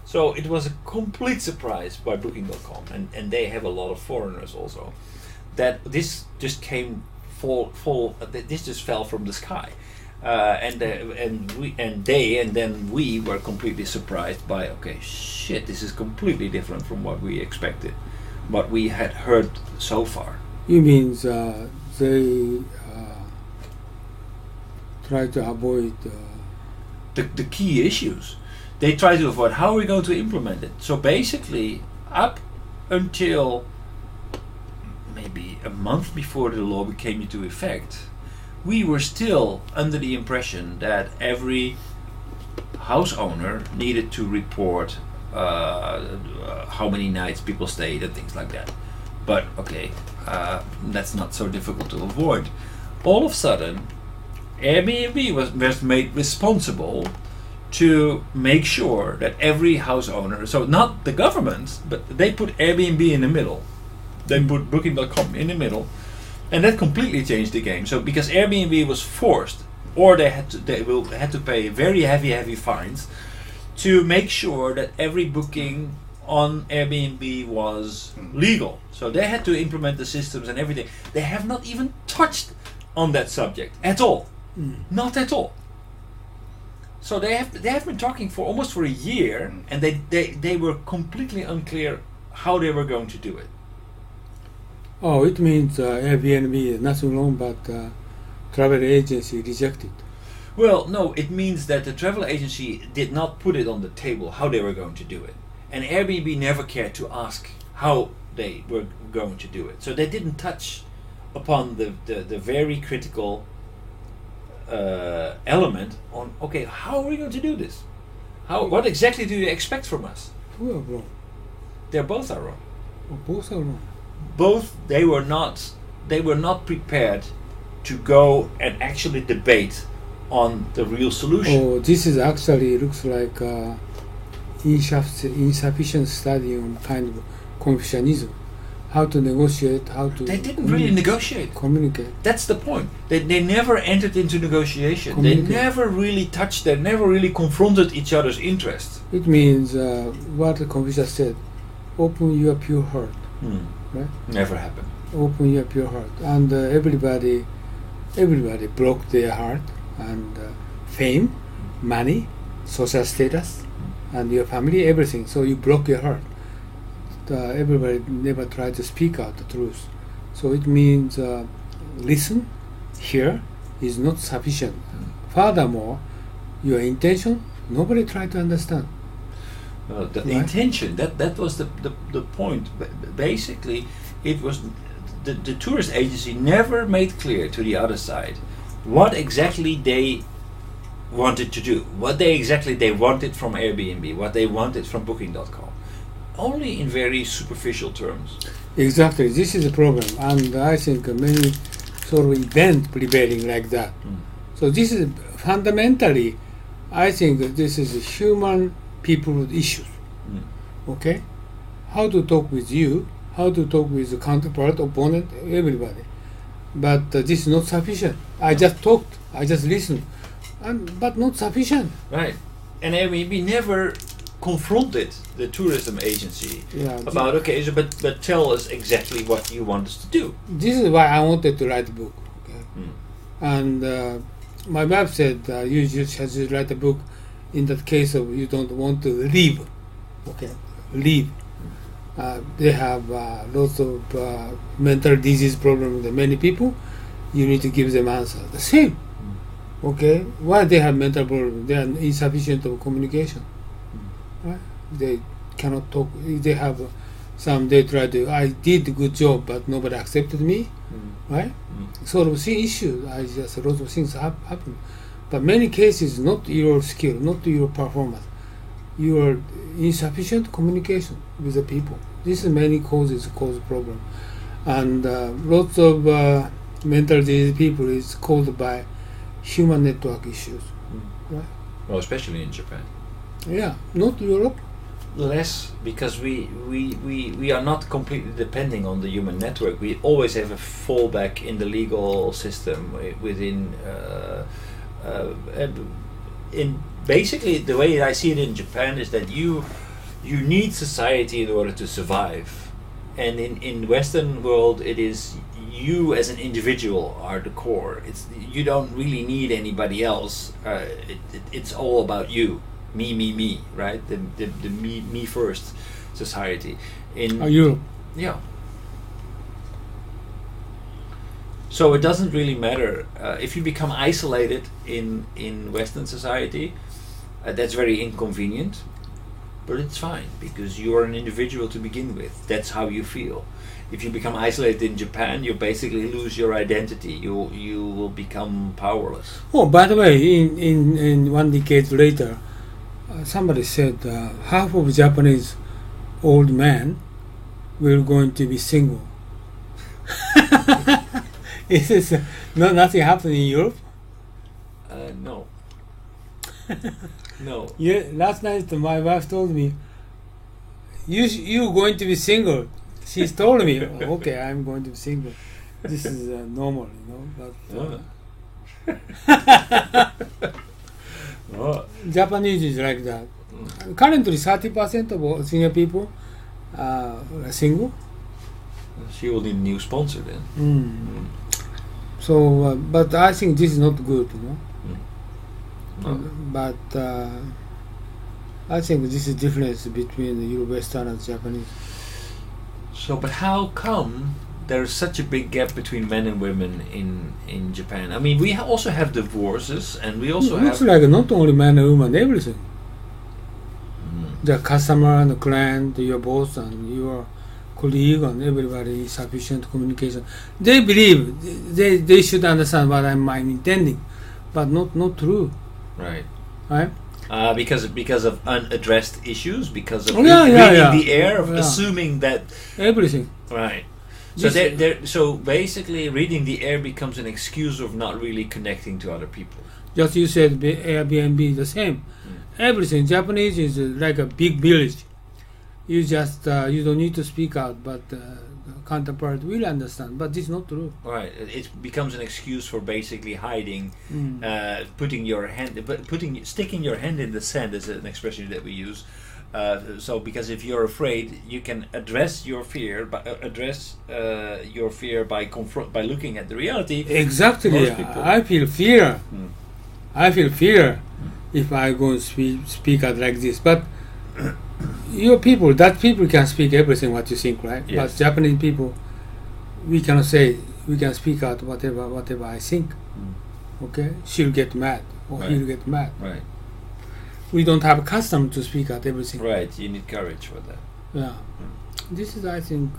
So it was a complete surprise by Booking.com, and they have a lot of foreigners also, that this just this just fell from the sky. And then we were completely surprised by, okay, shit, this is completely different from what we expected, what we had heard so far. You mean they try to avoid the key issues. They try to avoid how are we going to implement it. So basically, up until maybe maybe a month before the law came into effect, we were still under the impression that every house owner needed to report how many nights people stayed and things like that. But okay, that's not so difficult to avoid. All of a sudden, Airbnb was made responsible to make sure that every house owner, so not the government, but they put Airbnb in the middle. They put Booking.com in the middle, and that completely changed the game. So because Airbnb was forced, or they had to pay very heavy fines to make sure that every booking on Airbnb was legal. So they had to implement the systems and everything. They have not even touched on that subject at all. Not at all. So they have been talking for almost a year, and they were completely unclear how they were going to do it. Oh, it means Airbnb, nothing wrong, but travel agency rejected. Well, no, it means that the travel agency did not put it on the table how they were going to do it. And Airbnb never cared to ask how they were going to do it. So they didn't touch upon the very critical element on, okay, how are we going to do this? What exactly do you expect from us? Who are wrong? They both are wrong. Oh, both are wrong. Both, they were not prepared to go and actually debate on the real solution. Oh, this is actually looks like insufficient study on kind of Confucianism. How to negotiate, how to... They didn't really negotiate. Communicate. That's the point. They never entered into negotiation. They never really touched, they never really confronted each other's interests. It means what Confucius said, open your pure heart. Right? Never happened. Open your pure heart. And everybody broke their heart, and fame, money, social status, and your family, everything. So you broke your heart. Everybody never tried to speak out the truth. So it means listen, hear is not sufficient. Furthermore, your intention, nobody tried to understand. The intention, that was the point. Basically, it was the tourist agency never made clear to the other side what exactly they wanted to do, what they wanted from Airbnb, what they wanted from Booking.com. Only in very superficial terms. Exactly, this is the problem, and I think many sort of event prevailing like that. So this is fundamentally, I think this is a human people issues. Okay, how to talk with you, how to talk with the counterpart, opponent, everybody. But this is not sufficient. I just talked, I just listened, but not sufficient. Right, and Airbnb never confronted the tourism agency about, okay, so but tell us exactly what you want us to do. This is why I wanted to write a book. Okay? And my wife said you just have to write a book in that case of you don't want to leave. Okay, leave. They have lots of mental disease problems with many people. You need to give them answer. The same. Okay, why they have mental problems? They are insufficient of communication. Right? They cannot talk. They have some. They try to. I did a good job, but nobody accepted me. Right? Sort of same issue. I just a lot of things happen, but many cases not your skill, not your performance. Your insufficient communication with the people. This is many cause problem, and lots of mental disease people is caused by human network issues. Right? Well, especially in Japan. Yeah, not Europe. Less, because we are not completely depending on the human network. We always have a fallback in the legal system within. In basically, the way I see it in Japan is that you need society in order to survive, and in Western world it is you as an individual are the core. You don't really need anybody else. It's all about you. Me, right? The me first society in Europe. Yeah. So it doesn't really matter if you become isolated in Western society. That's very inconvenient. but it's fine because you're an individual to begin with. That's how you feel. If you become isolated in Japan, you basically lose your identity. You will become powerless. Oh, by the way, in 1 decade later, somebody said half of Japanese old men will going to be single. Is this nothing happening in Europe? No. No. Yeah, last night my wife told me, you going to be single. She's told me, okay, I'm going to be single. This is normal, but Oh. Japanese is like that. Currently, 30% of senior people are single. She will need a new sponsor then. So, but I think this is not good, No. But I think this is difference between the Euro-Western and Japanese. So, but how come there's such a big gap between men and women in Japan? I mean, we also have divorces, and we also looks have. like not only man and woman, everything. The customer and the client, your boss and your colleague and everybody is sufficient communication. They believe they should understand what I'm intending, but not true. Right. Right? Because of unaddressed issues, because of reading the air, of assuming that everything. Right. So so basically, reading the air becomes an excuse of not really connecting to other people. Just you said Airbnb the same. Everything Japanese is like a big village. You just you don't need to speak out, but the counterpart will understand. But this is not true. Right. It becomes an excuse for basically hiding, sticking your hand in the sand is an expression that we use. So because if you're afraid, you can address your fear, by by looking at the reality. Exactly. I feel fear. I feel fear if I go and speak out like this. But your people, that people can speak everything what you think, right? Yes. But Japanese people, we cannot say, we can speak out whatever I think. Okay, she'll get mad or he'll get mad. Right. We don't have custom to speak out everything. Right. You need courage for that. Yeah. This is, I think,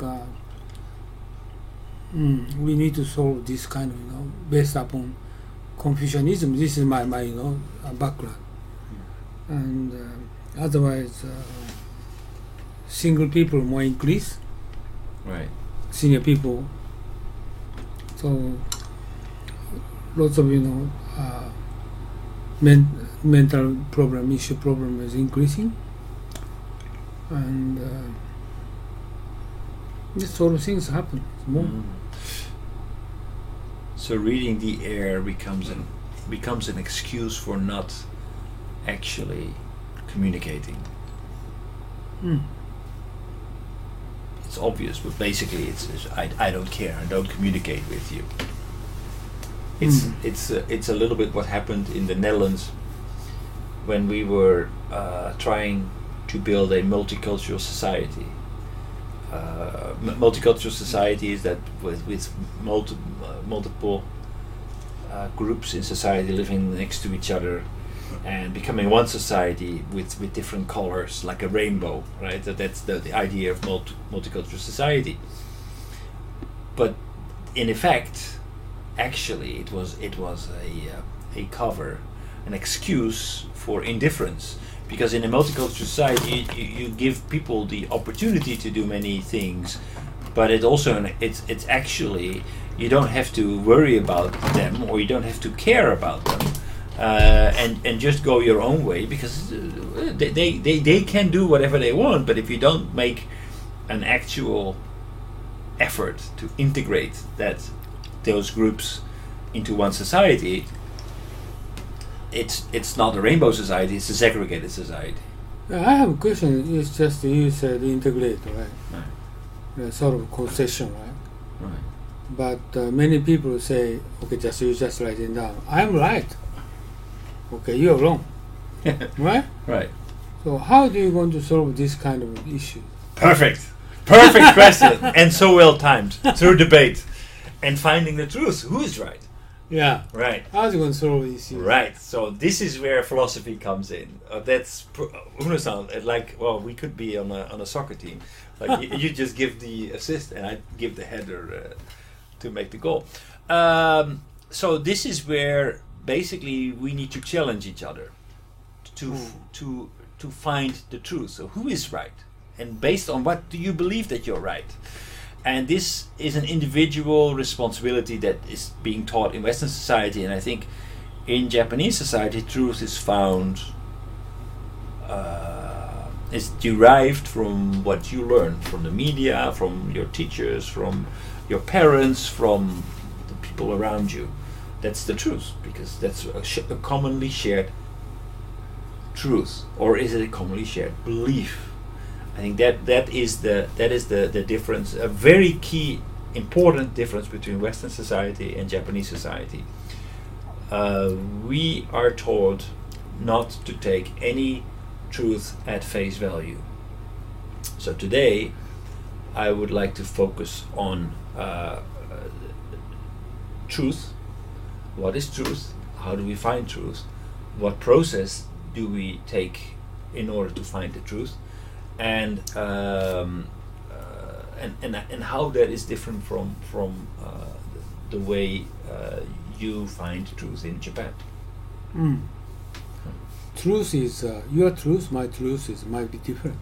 we need to solve this kind of, based upon Confucianism. This is my background, and otherwise, single people more increase. Right. Senior people. So lots of mental problem is increasing, and this sort of things happen more. So reading the air becomes an excuse for not actually communicating. It's obvious, but basically it's I don't care. I don't communicate with you. It's a little bit what happened in the Netherlands when we were trying to build a multicultural society. Multicultural society is that with multiple groups in society living next to each other and becoming one society with different colors, like a rainbow, right? That's the idea of multicultural society. But in effect, actually, it was a cover, an excuse for indifference. Because in a multicultural society, you give people the opportunity to do many things, but it's actually, you don't have to worry about them, or you don't have to care about them, and just go your own way, because they can do whatever they want. But if you don't make an actual effort to integrate those groups into one society, it's not a rainbow society, it's a segregated society. I have a question. It's just you said integrate, right? Sort of concession, right? But many people say, okay, you just write it down. I'm right. Okay, you're wrong. Right? Right. So how do you going to solve this kind of issue? Perfect question, and so well timed, through debate and finding the truth. Who is right? Yeah. Right. How's it going to solve issues? Right. So this is where philosophy comes in. That's Uno-san. Like, well, we could be on a soccer team. Like you just give the assist, and I give the header to make the goal. So this is where basically we need to challenge each other to find the truth. So who is right, and based on what do you believe that you're right? And this is an individual responsibility that is being taught in Western society, and I think in Japanese society, truth is found, is derived from what you learn from the media, from your teachers, from your parents, from the people around you. That's the truth, because that's a commonly shared truth, or is it a commonly shared belief? I think that is the difference, a very key, important difference between Western society and Japanese society. We are taught not to take any truth at face value. So today, I would like to focus on truth. What is truth? How do we find truth? What process do we take in order to find the truth? And how that is different from the way you find truth in Japan. Truth is your truth. My truth might be different.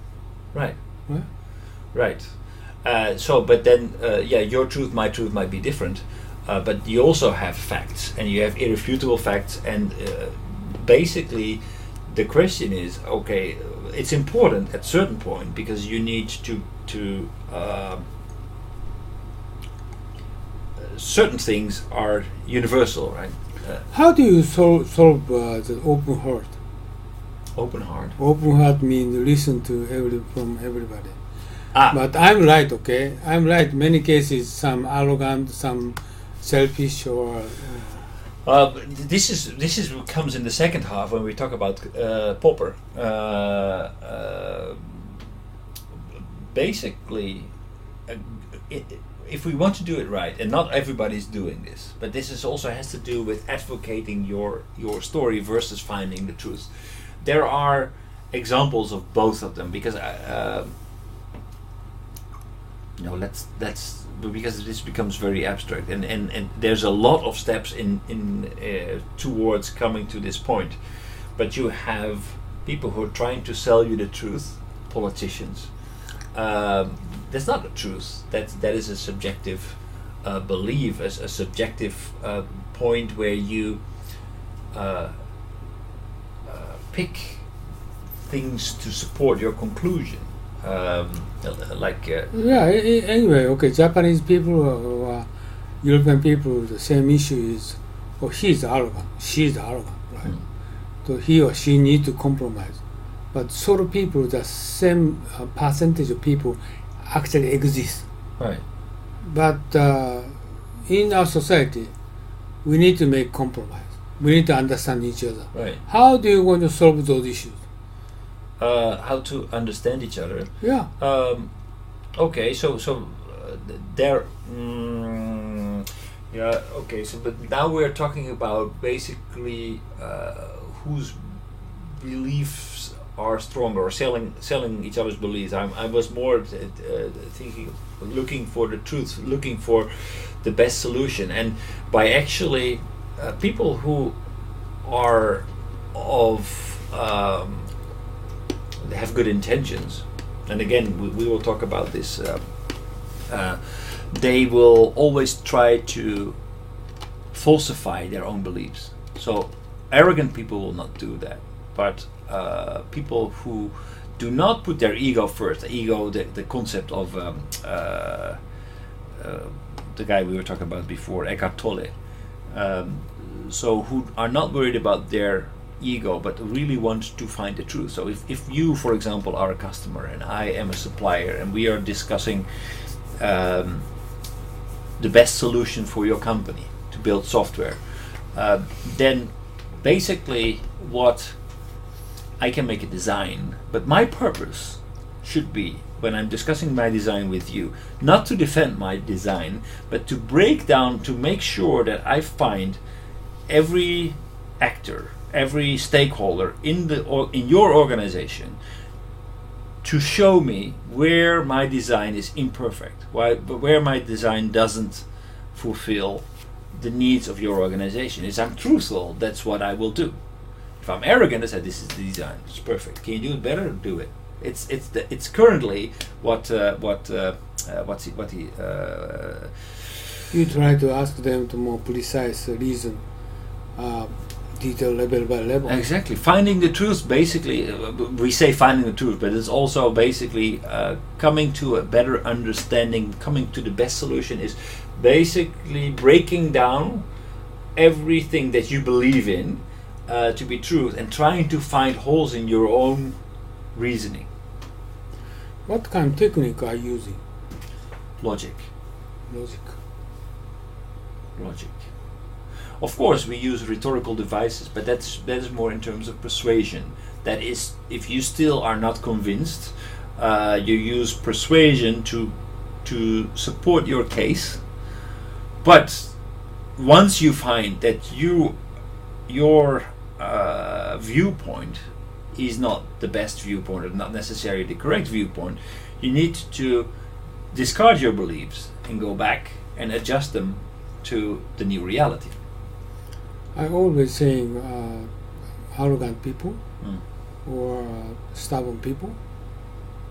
Right. Right. Right. So, but then, your truth, my truth might be different. But you also have facts, and you have irrefutable facts, and basically, the question is, okay, it's important at a certain point because you need to certain things are universal, right? How do you solve the open heart? Open heart. Open heart means listen to from everybody. Ah. But I'm right, okay? I'm right. Many cases, some arrogant, some selfish, or. This is what comes in the second half when we talk about Popper. Basically, if we want to do it right, and not everybody's doing this, but this is also has to do with advocating your story versus finding the truth. There are examples of both of them because because this becomes very abstract, and there's a lot of steps in towards coming to this point. But you have people who are trying to sell you the truth, politicians. That's not the truth. That is a subjective belief, a subjective point where you pick things to support your conclusion. Anyway, okay, Japanese people or European people, the same issue is, he's arrogant, she's arrogant, right? So he or she need to compromise. But sort of people, the same percentage of people actually exist. Right. But in our society, we need to make compromise. We need to understand each other. Right. How do you want to solve those issues? How to understand each other. Yeah. Okay, so there. Okay, so but now we're talking about basically whose beliefs are stronger, or selling each other's beliefs. I was more thinking, looking for the truth, looking for the best solution, and by actually people who are they have good intentions, and again we will talk about this. They will always try to falsify their own beliefs. So arrogant people will not do that, but people who do not put their ego first, the concept of the guy we were talking about before, Eckhart Tolle, so who are not worried about their ego but really want to find the truth. So if you, for example, are a customer and I am a supplier and we are discussing the best solution for your company to build software, then basically what I can make a design, but my purpose should be, when I'm discussing my design with you, not to defend my design, but to break down, to make sure that I find every actor, every stakeholder in your organization to show me where my design is imperfect, where my design doesn't fulfill the needs of your organization. If I'm truthful, that's what I will do. If I'm arrogant, I say this is the design, it's perfect. Can you do it better? Do it. It's currently what he. You try to ask them to more precise reason, detail level by level. Exactly, finding the truth. Basically, we say finding the truth, but it's also basically coming to a better understanding, coming to the best solution is basically breaking down everything that you believe in to be truth and trying to find holes in your own reasoning. What kind of technique are you using? Logic. Logic. Of course, we use rhetorical devices, but that is more in terms of persuasion. That is, if you still are not convinced, you use persuasion to support your case. But once you find that your viewpoint is not the best viewpoint, or not necessarily the correct viewpoint, you need to discard your beliefs and go back and adjust them to the new reality. I always saying arrogant people or stubborn people,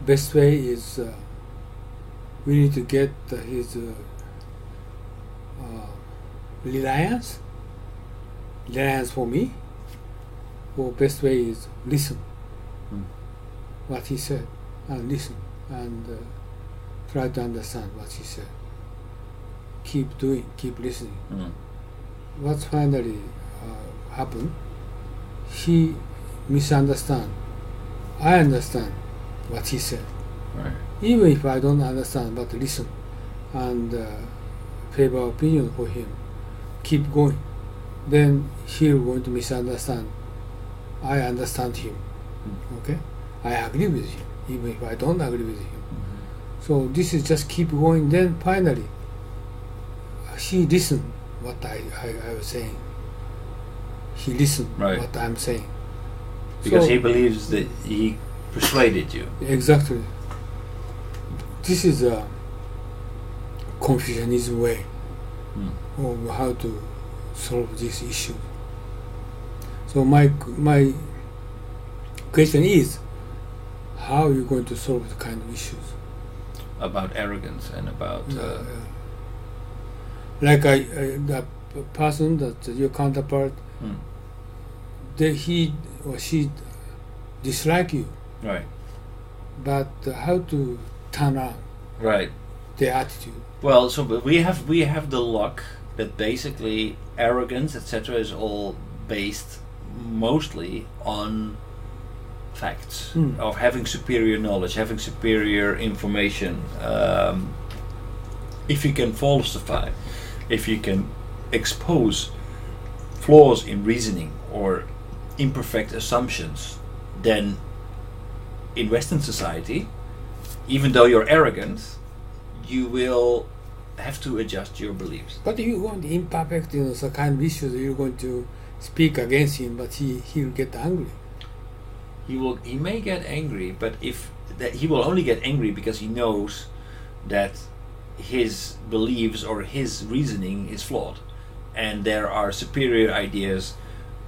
best way is we need to get his reliance for me, or best way is listen what he said, and listen and try to understand what he said. Keep doing, keep listening. What's finally happened, he misunderstand, I understand what he said. Right. Even if I don't understand, but listen and favor opinion for him, keep going, then he'll going to misunderstand, I understand him. Okay, I agree with him even if I don't agree with him. So this is just keep going, then finally he listened what I was saying. He listened what I'm saying. Because so, he believes that he persuaded you. Exactly. This is a Confucianism way of how to solve this issue. So my question is, how are you going to solve the kind of issues? About arrogance and about... like the person that your counterpart, he or she dislike you. Right. But how to turn around their attitude? Well, so we have the luck that basically arrogance, etc., is all based mostly on facts of having superior knowledge, having superior information. If you can falsify, if you can expose flaws in reasoning or imperfect assumptions, then in Western society, even though you're arrogant, you will have to adjust your beliefs. But if you want imperfect, some kind of issues, you're going to speak against him, but he'll get angry. He may get angry, but he will only get angry because he knows that his beliefs or his reasoning is flawed, and there are superior ideas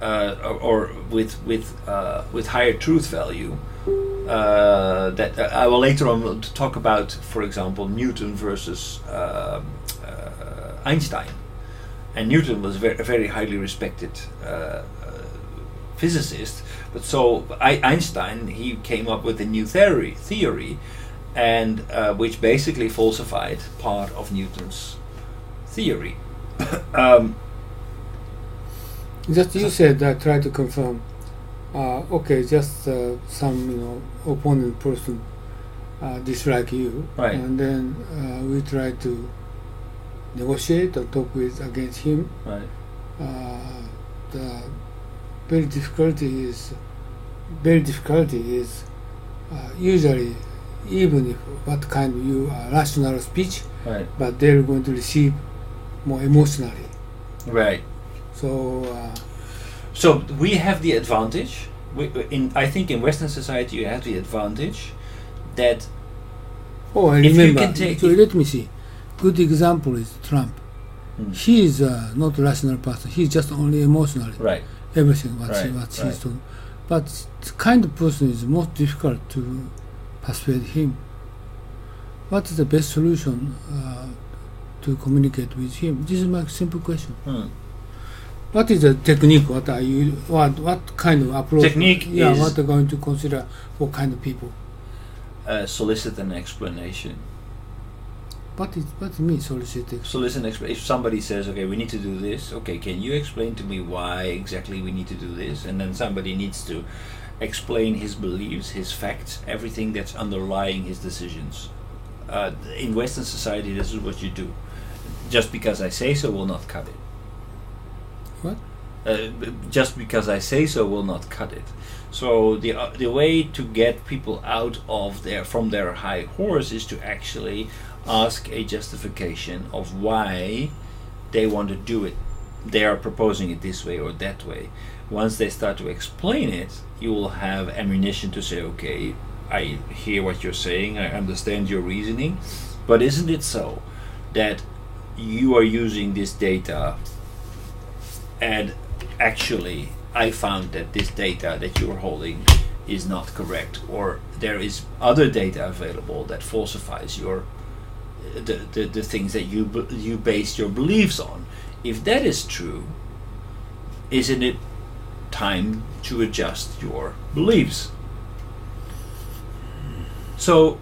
or with higher truth value that I will later on talk about. For example, Newton versus Einstein, and Newton was a very highly respected physicist, but so Einstein, he came up with a new theory and which basically falsified part of Newton's theory. Just you said I tried to confirm. Okay, just some opponent person dislike you, right, and then we try to negotiate or talk with against him. Right. The very difficulty is usually, even if what kind of you rational speech, right, but they're going to receive more emotionally. Right. So So we have the advantage. I think in Western society you have the advantage that I if you remember. can take So let me see. Good example is Trump. He is not a rational person. He's just only emotionally. right. Everything what Right. he's doing. But the kind of person is most difficult to persuade him. What is the best solution to communicate with him? This is my simple question. What is the technique? What are you? What kind of approach? Technique is what are going to consider for kind of people? Solicit an explanation. What it means soliciting? Solicit an explanation. If somebody says, "Okay, we need to do this," okay, can you explain to me why exactly we need to do this? And then somebody needs to explain his beliefs, his facts, everything that's underlying his decisions. In Western society, this is what you do. Just because I say so will not cut it. What? Just because I say so will not cut it. So the way to get people out of from their high horse is to actually ask a justification of why they want to do it. They are proposing it this way or that way. Once they start to explain it, you will have ammunition to say, okay, I hear what you're saying, I understand your reasoning, but isn't it so that you are using this data and actually I found that this data that you are holding is not correct, or there is other data available that falsifies your the things that you base your beliefs on. If that is true, isn't it time to adjust your beliefs? So,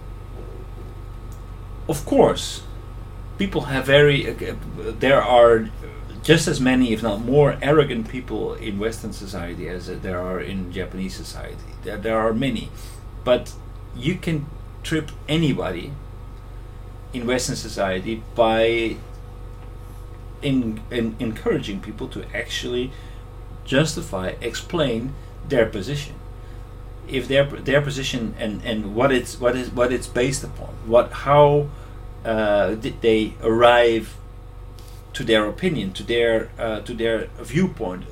of course, people have there are just as many, if not more, arrogant people in Western society as there are in Japanese society. There are many, but you can trip anybody in Western society by encouraging people to actually justify, explain their position. If their position and what it's based upon, how did they arrive to their opinion, to their viewpoint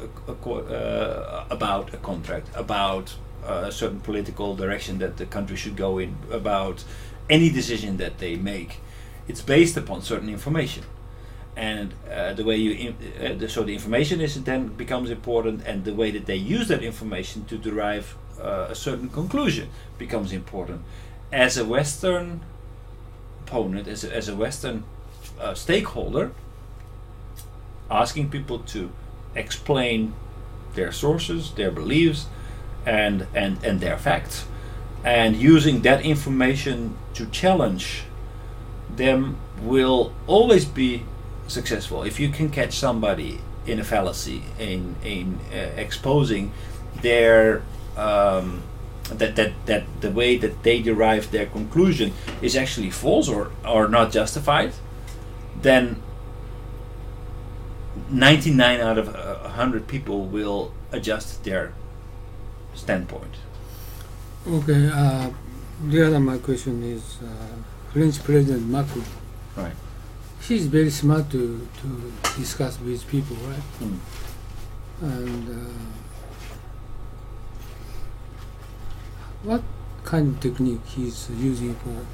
about a contract, about a certain political direction that the country should go in, about any decision that they make. It's based upon certain information, and the way so the information is then becomes important, and the way that they use that information to derive a certain conclusion becomes important. As a Western opponent, as a Western stakeholder, asking people to explain their sources, their beliefs, and their facts, and using that information to challenge them will always be successful. If you can catch somebody in a fallacy, in exposing their that the way that they derive their conclusion is actually false or not justified, then 99 out of 100 people will adjust their standpoint. Okay. The other my question is French President Macron. Right. He's very smart to discuss with people, right? And what kind of technique he's using for,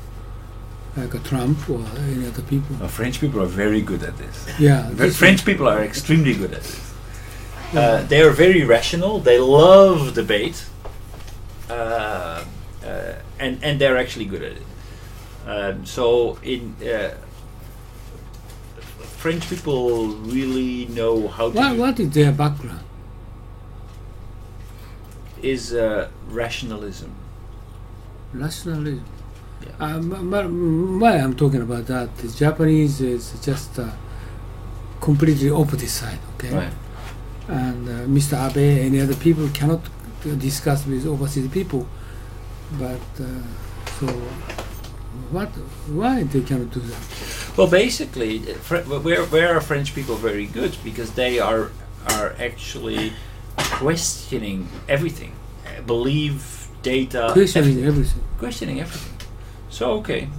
like a Trump or any other people? French people are very good at this. Yeah. French people are extremely good at this. They are very rational. They love debate, and they're actually good at it. So in French people really know how to. What is their background? Is rationalism. Rationalism. Yeah. Why I'm talking about that, the Japanese is just completely opposite side, okay? Right. And Mr. Abe and other people cannot discuss with overseas people, but so why they cannot do that? Well, basically, where are French people very good? Because they are actually questioning everything, believe, data, Questioning everything. questioning everything. So okay,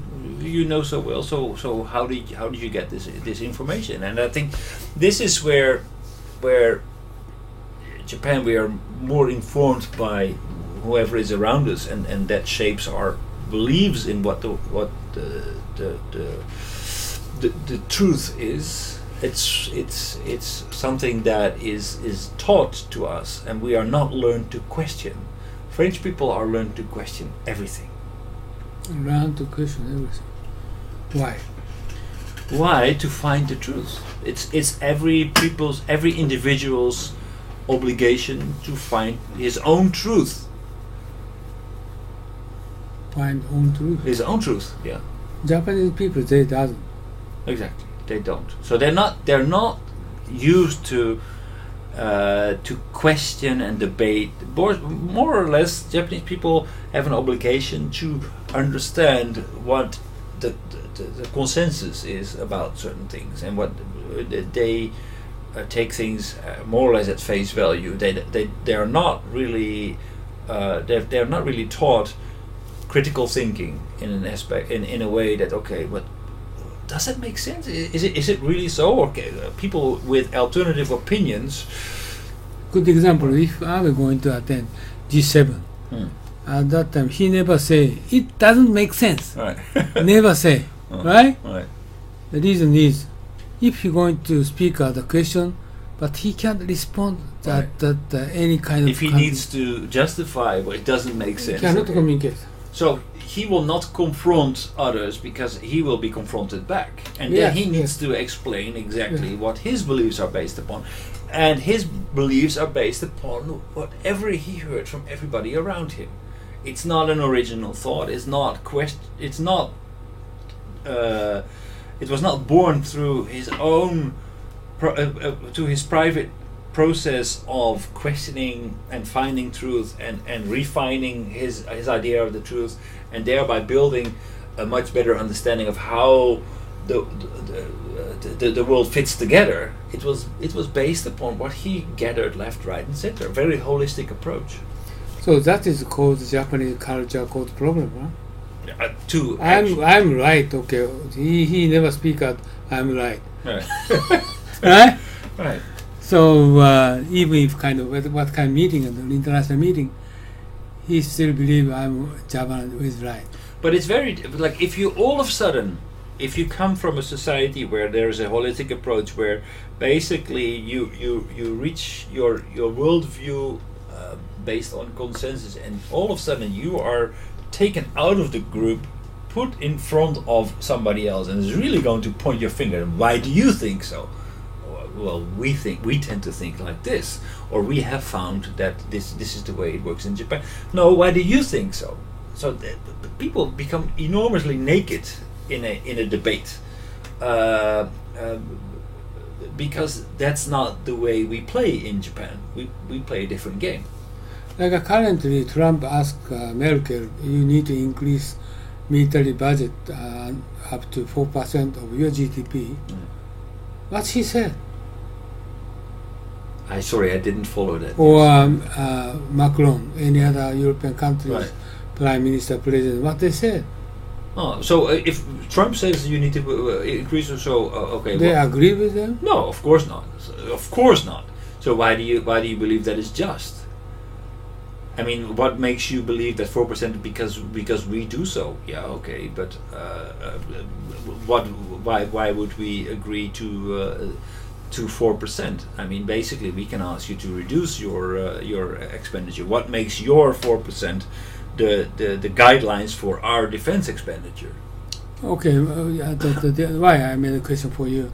you know so well. So how did you get this information? And I think this is where where Japan, we are more informed by whoever is around us, and that shapes our beliefs in what the truth is. It's something that is taught to us, and we are not learned to question. French people are learned to question everything. Learn to question everything. Why? Why? To find the truth. It's every individual's obligation to find his own truth. Find own truth. His own truth, yeah. Japanese people, they doesn't. Exactly, they don't. So they're not used to question and debate. More or less, Japanese people have an obligation to understand what the consensus is about certain things, and what they take things more or less at face value. They are not really they're not really taught critical thinking in an aspect, in a way that, okay, but does that make sense? Is it really so? Okay, people with alternative opinions. Good example, if I'm going to attend G7, at that time he never say, it doesn't make sense. Right. Never say, right? Right. The reason is, if you're going to speak out the question, but he can't respond that any kind of... If he needs to justify, well, it doesn't make sense. He cannot okay. communicate. So he will not confront others, because he will be confronted back, and Yes, then he needs yes. to explain exactly what his beliefs are based upon, and his beliefs are based upon whatever he heard from everybody around him. It's not an original thought. It's not It's not. It was not born through his own, to his private process of questioning and finding truth, and refining his idea of the truth, and thereby building a much better understanding of how the world fits together. It was based upon what he gathered left, right, and center. A very holistic approach. So that is called Japanese culture called problem, huh? I'm right, okay. He never speak out, I'm right. right. Right? Right. So even if what kind of meeting, an international meeting, he still believe Japan is right. But it's very like, if you all of a sudden, if you come from a society where there is a holistic approach, where basically you reach your worldview based on consensus, and all of a sudden you are taken out of the group, put in front of somebody else, and is really going to point your finger. Why do you think so? Well, we tend to think like this, or we have found that this is the way it works in Japan. No, why do you think so? So the people become enormously naked in a debate, because that's not the way we play in Japan. We play a different game. Like currently, Trump asked Merkel, you need to increase military budget up to 4% of your GDP. What she said? I didn't follow that. Or Macron, any other European countries, Right. prime minister, president, what they said? Oh, so if Trump says you need to increase or so, okay. They agree with them? No, of course not. Of course not. So why do you believe that is just? I mean, what makes you believe that 4% because we do so? Yeah, okay, but why would we agree to 4%? I mean, basically, we can ask you to reduce your expenditure. What makes your 4% the guidelines for our defense expenditure? Okay, why I made a question for you?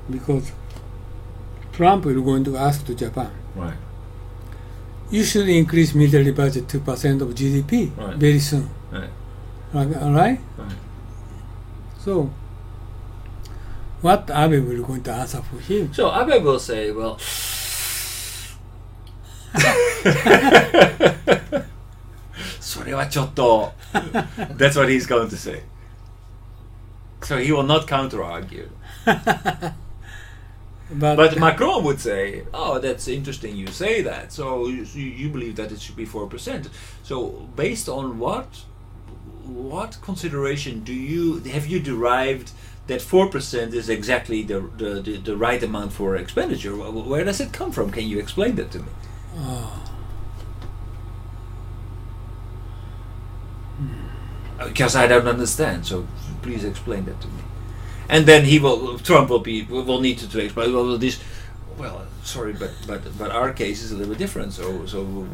Because Trump is going to ask to Japan. Right. You should increase military budget 2% of GDP Right. very soon. Right. All right? Right. So, what Abe will going to answer for him? So Abe will say, well, that's what he's going to say. So he will not counter-argue. But Macron would say, oh, that's interesting you say that. So you believe that it should be 4%. So based on what consideration have you derived that 4% is exactly the right amount for expenditure. Where does it come from? Can you explain that to me? Because I don't understand, so please explain that to me. And then Trump will need to explain. Sorry, but our case is a little bit different. So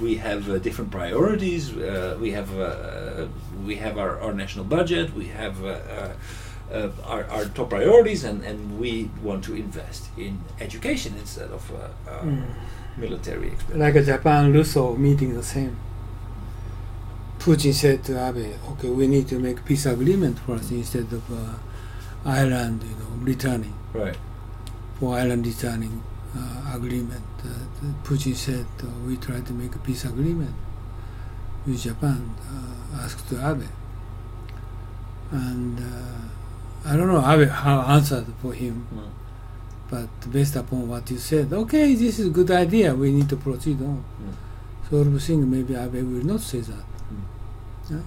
we have different priorities. We have our national budget. We have our top priorities, and we want to invest in education instead of military expenditure. Like a Japan Russo meeting the same. Putin said to Abe, "Okay, we need to make peace agreement first instead of Ireland, returning." Right. For Ireland returning agreement, Putin said, "We try to make a peace agreement with Japan." Asked Abe, and I don't know Abe how answered for him, but based upon what you said, okay, this is a good idea. We need to proceed on. Sort of thing. Maybe Abe will not say that. Yeah?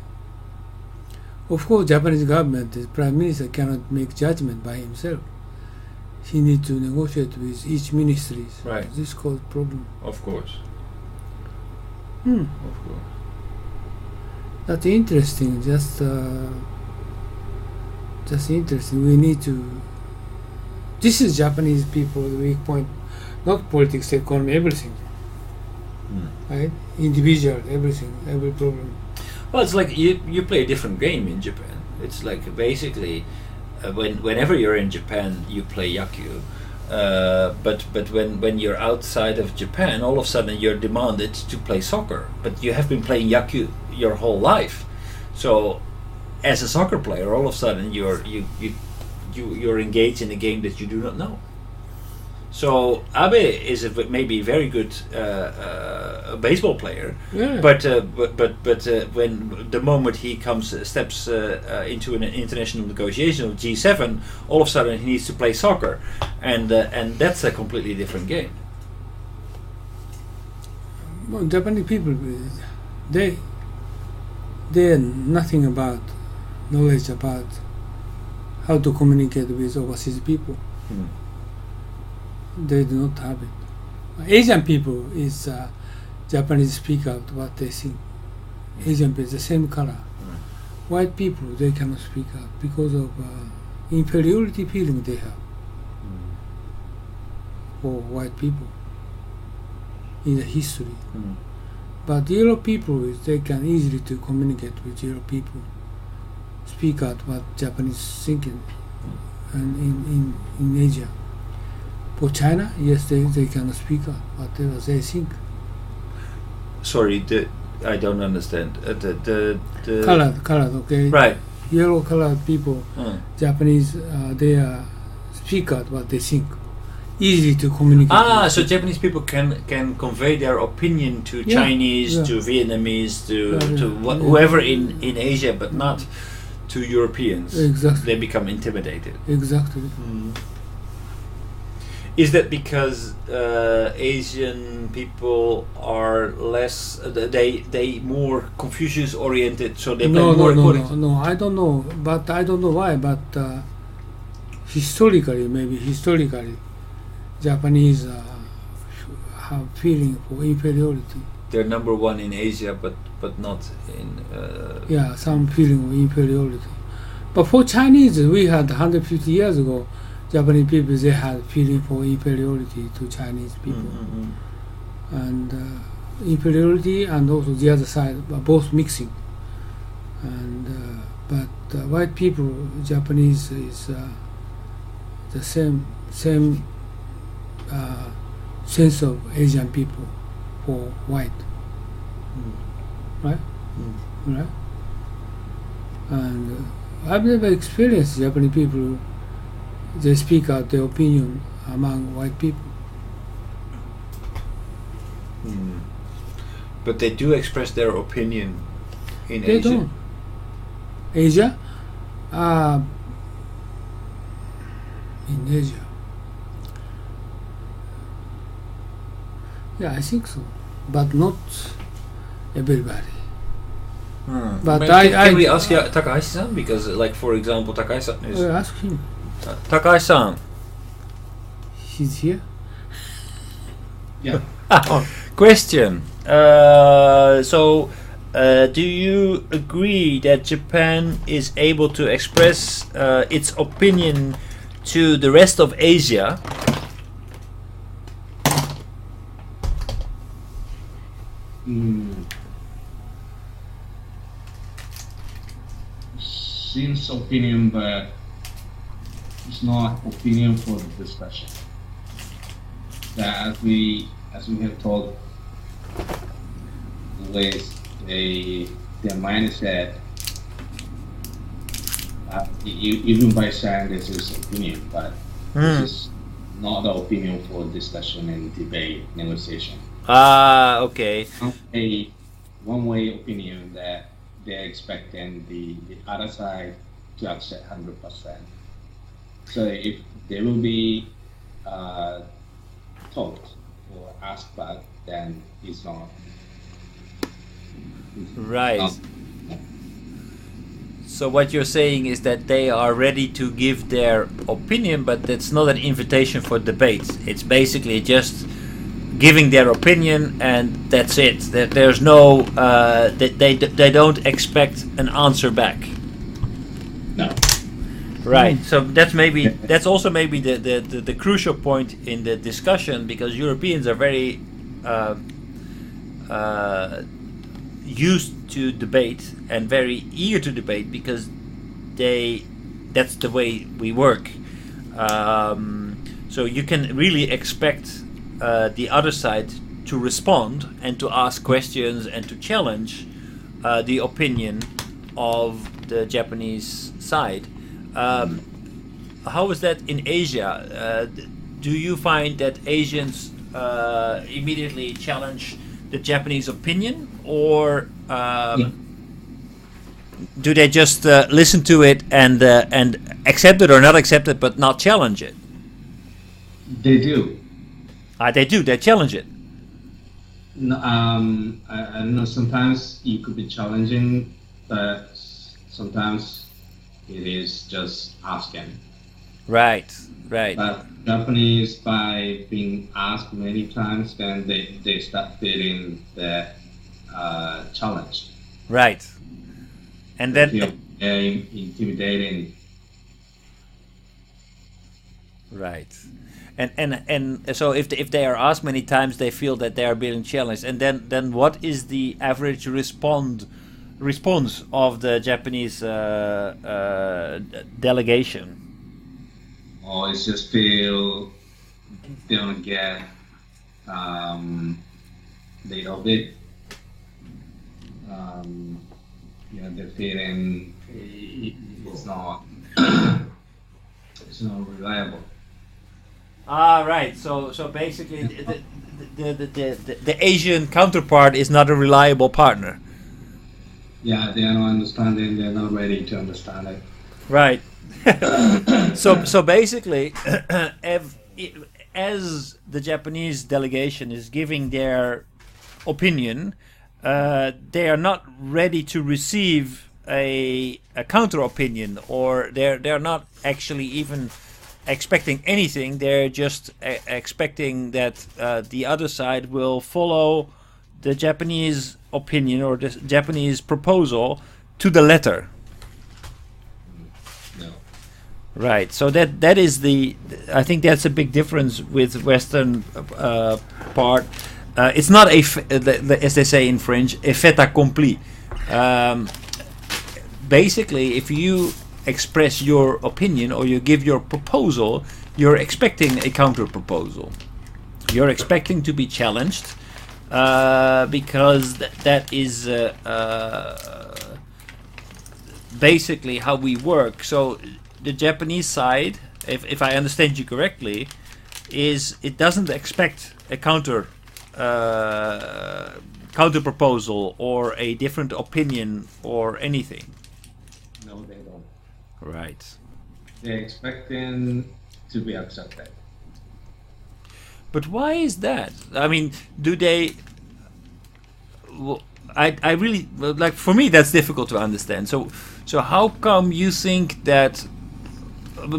Of course, Japanese government, the prime minister cannot make judgment by himself. He needs to negotiate with each ministry. Right. This causes problem. Of course. Of course. That's interesting. Just interesting. We need to. This is Japanese people. The weak point, not politics, economy, everything. Right? Individual, everything, every problem. Well, it's like you play a different game in Japan. It's like basically whenever you're in Japan, you play Yaku. But when you're outside of Japan, all of a sudden you're demanded to play soccer. But you have been playing Yaku your whole life. So, as a soccer player, all of a sudden you're engaged in a game that you do not know. So Abe is maybe a very good baseball player, but when the moment he steps into an international negotiation of G7, all of a sudden he needs to play soccer, and that's a completely different game. Well, Japanese people, they have nothing about knowledge about how to communicate with overseas people. They do not have it. Asian people is Japanese speak out what they think. Asian people is the same color. White people, they cannot speak out because of inferiority feeling they have for white people in the history. But Euro people, they can easily to communicate with Euro people, speak out what Japanese thinking, and in Asia. For China, yes, they can speak out whatever they think. Sorry, I don't understand. The colored, okay. Right. Yellow colored people, Japanese, they speak out what they think. Easy to communicate. So Japanese people can convey their opinion to Chinese, to Vietnamese, to whoever in Asia, but not to Europeans. Exactly. They become intimidated. Exactly. Is that because Asian people are less, they more Confucius oriented, so they play more? No, I don't know, but I don't know why, but historically, Japanese have feeling for inferiority. They're number one in Asia, but not in... some feeling of inferiority. But for Chinese, we had 150 years ago, Japanese people, they had feeling for inferiority to Chinese people. And inferiority and also the other side are both mixing. And but white people, Japanese is the same sense of Asian people for white. Right? Right? And I've never experienced Japanese people, they speak out their opinion among white people. But they do express their opinion in Asia? They don't. Asia? In Asia. Yeah, I think so. But not everybody. But can we ask Takahashi-san? Because, like, for example, Takahashi-san is... ask him. Takahashi-san. He's here. Yeah. Question. Do you agree that Japan is able to express its opinion to the rest of Asia? Since opinion, but it's not opinion for the discussion. That as we have told, with their mindset, even by saying this is opinion, but this is not the opinion for discussion and debate, negotiation. Okay. One way opinion that they're expecting the other side to accept 100%. So if they will be talked or asked back, then it's not. Right. So what you're saying is that they are ready to give their opinion, but it's not an invitation for debate. It's basically just giving their opinion, and that's it. There's no. They don't expect an answer back. No. Right. So that's also maybe the crucial point in the discussion, because Europeans are very used to debate and very eager to debate, because that's the way we work. So you can really expect the other side to respond and to ask questions and to challenge the opinion of the Japanese side. How is that in Asia? Do you find that Asians immediately challenge the Japanese opinion, or do they just listen to it and accept it or not accept it, but not challenge it? They do. They do. They challenge it. No, I don't know. Sometimes it could be challenging, but sometimes it is just asking. Right. Right. But Japanese, by being asked many times, then they start feeling the challenge. Right. And then intimidating. Right. And so if they are asked many times, they feel that they are being challenged. And then what is the average response of the Japanese delegation? Or it's just feel they don't get they of it. They're feeling it's not it's not reliable. Right. So basically, the Asian counterpart is not a reliable partner. Yeah, they are not understanding. They're not ready to understand it. Right. So basically, as the Japanese delegation is giving their opinion, they are not ready to receive a counter opinion, or they're not actually even expecting anything. They're just expecting that the other side will follow the Japanese opinion or the Japanese proposal to the letter. No. Right. So that is I think that's a big difference with Western part. It's not as they say in French, a fait accompli. Basically, if you express your opinion or you give your proposal, you're expecting a counter proposal. You're expecting to be challenged, because that is basically how we work. So the Japanese side, if I understand you correctly, is it doesn't expect a counter proposal or a different opinion or anything. No, they don't. Right. They're expecting to be accepted. But why is that? I mean, do they? I really like, for me that's difficult to understand. So how come you think that?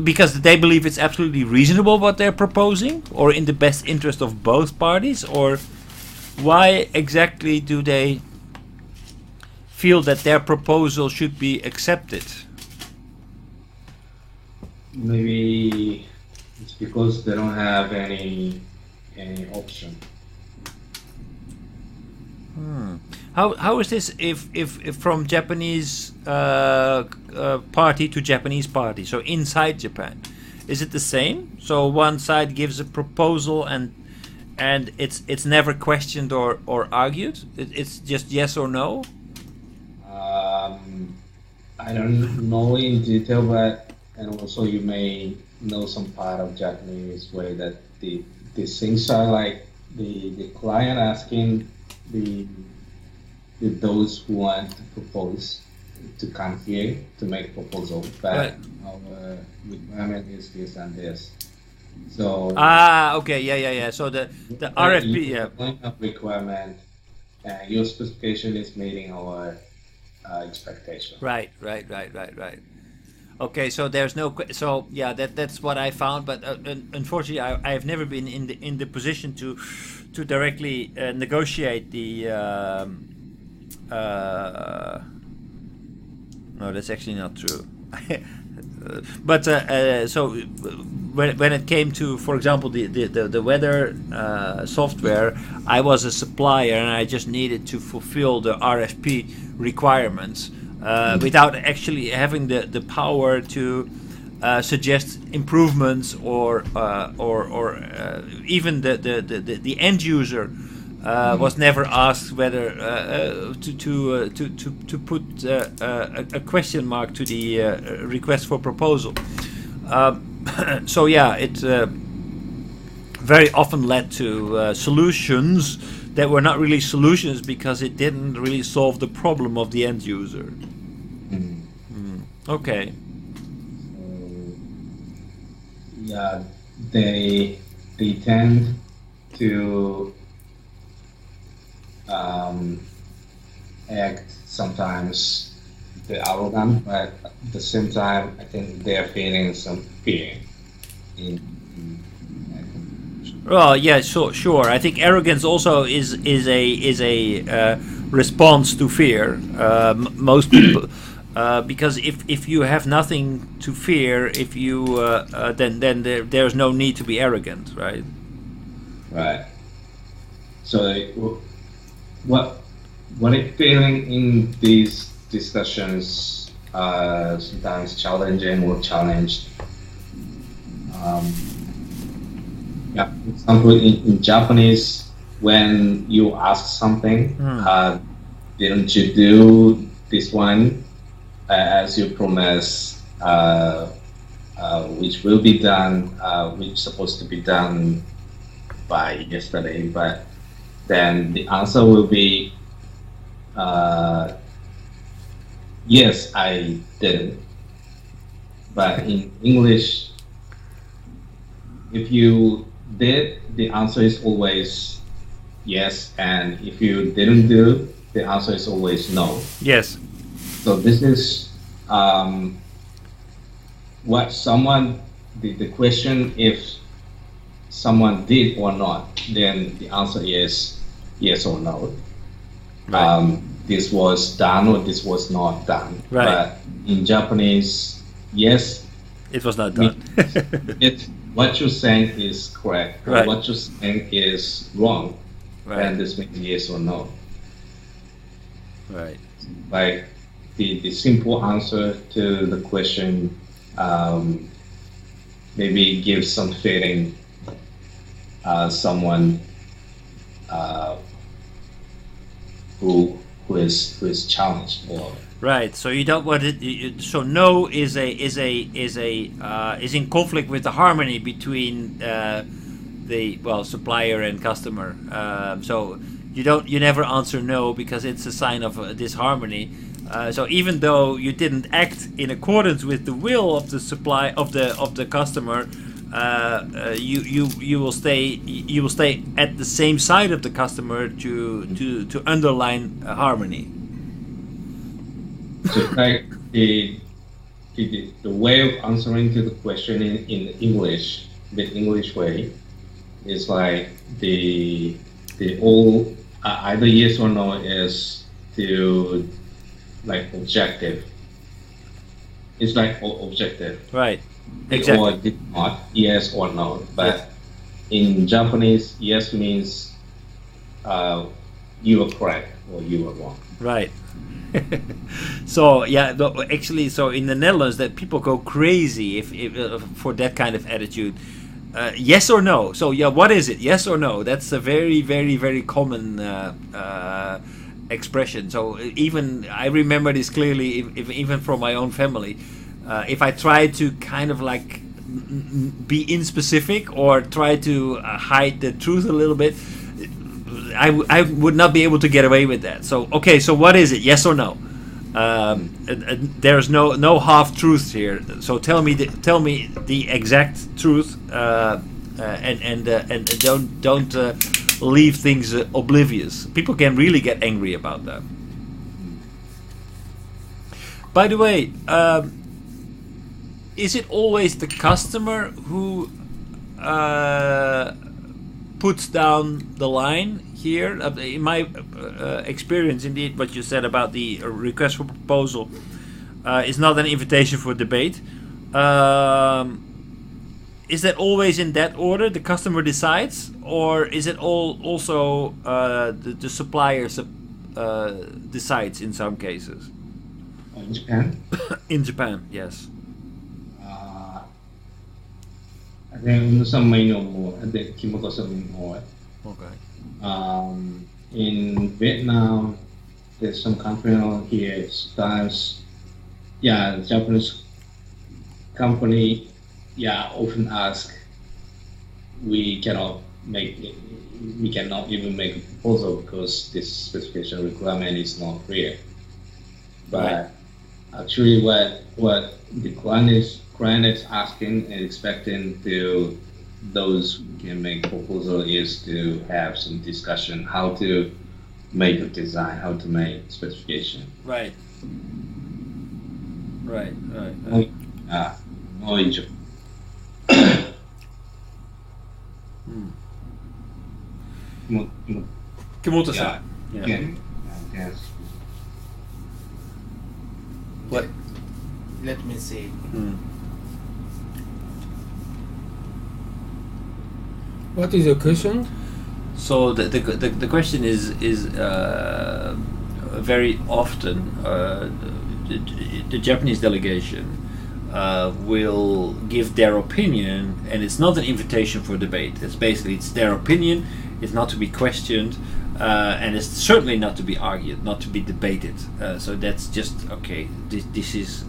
Because they believe it's absolutely reasonable what they're proposing, or in the best interest of both parties, or why exactly do they feel that their proposal should be accepted? Maybe it's because they don't have any option. How is this if from Japanese party to Japanese party? So inside Japan, is it the same? So one side gives a proposal and it's never questioned or argued. It's just yes or no. I don't know in detail, but and also you may know some part of Japanese way that the things are like the client asking the those who want to propose to come here to make proposal, but Right. our requirement is this and this. So Okay, yeah. So the RFP, yeah. requirement and your specification is meeting our expectation. Right. Okay, so there's no so yeah, that's what I found, but unfortunately I have never been in the position to directly negotiate the no, that's actually not true. But so when it came to, for example, the weather software, I was a supplier and I just needed to fulfill the RFP requirements without actually having the power to suggest improvements or even the end user was never asked whether to put a question mark to the request for proposal. So yeah, it very often led to solutions that were not really solutions because it didn't really solve the problem of the end user. Okay. Yeah, they tend to act sometimes the arrogant, but at the same time, I think they're feeling some fear. Well, yeah, sure. I think arrogance also is a response to fear. Most people, because if you have nothing to fear, if you then there's no need to be arrogant, right? Right. So what are feeling in these discussions sometimes challenging or challenged? Yeah, for example, in Japanese, when you ask something, didn't you do this one as you promised, which will be done, which supposed to be done by yesterday, but then the answer will be, yes, I did. But in English, if you did, the answer is always yes, and if you didn't do, the answer is always no. Yes. So this is what someone, the question, if someone did or not, then the answer is yes or no. Right. This was done or this was not done. Right. But in Japanese, yes, It was not done. what you're saying is correct. Right. What you're saying is wrong. Right. And this means yes or no. Right. Like the simple answer to the question maybe gives some feeling someone who is challenged or Right. So you don't want it. So no is in conflict with the harmony between the supplier and customer. So you never answer no because it's a sign of disharmony. So even though you didn't act in accordance with the will of the supply of the customer, you will stay at the same side of the customer to underline harmony. So like the way of answering to the question in English, the English way, is like the all either yes or no is to like objective. It's like objective. Right. Exactly. Or did not, yes or no. But in Japanese, yes means you are correct or you are wrong. Right. So yeah, actually, so in the Netherlands, that people go crazy if for that kind of attitude. Yes or no. So yeah, what is it? Yes or no. That's a very, very, very common expression. So even I remember this clearly, even from my own family. If I try to kind of like be inspecific or try to hide the truth a little bit, I would not be able to get away with that. So okay, so what is it? Yes or no? There's no half truths here. So tell me the exact truth, and don't leave things oblivious. People can really get angry about that. By the way, is it always the customer who puts down the line here? In my experience, indeed, what you said about the request for proposal is not an invitation for debate. Is that always in that order? The customer decides, or is it also the supplier decides in some cases? In Japan? In Japan, yes. I think some may know more. I think Kimoto may know more. Okay. In Vietnam, there's some company here. Sometimes, the Japanese company, often ask. We cannot even make a proposal because this specification requirement is not clear. But actually, what the client is asking and expecting to those who can make proposal is to have some discussion how to make a design, how to make specification. Right. Knowledge. Kimoto-san. Yes. What? Let me see. What is your question? So the question is very often the Japanese delegation will give their opinion, and it's not an invitation for debate. It's their opinion. It's not to be questioned, and it's certainly not to be argued, not to be debated. So that's just okay. This is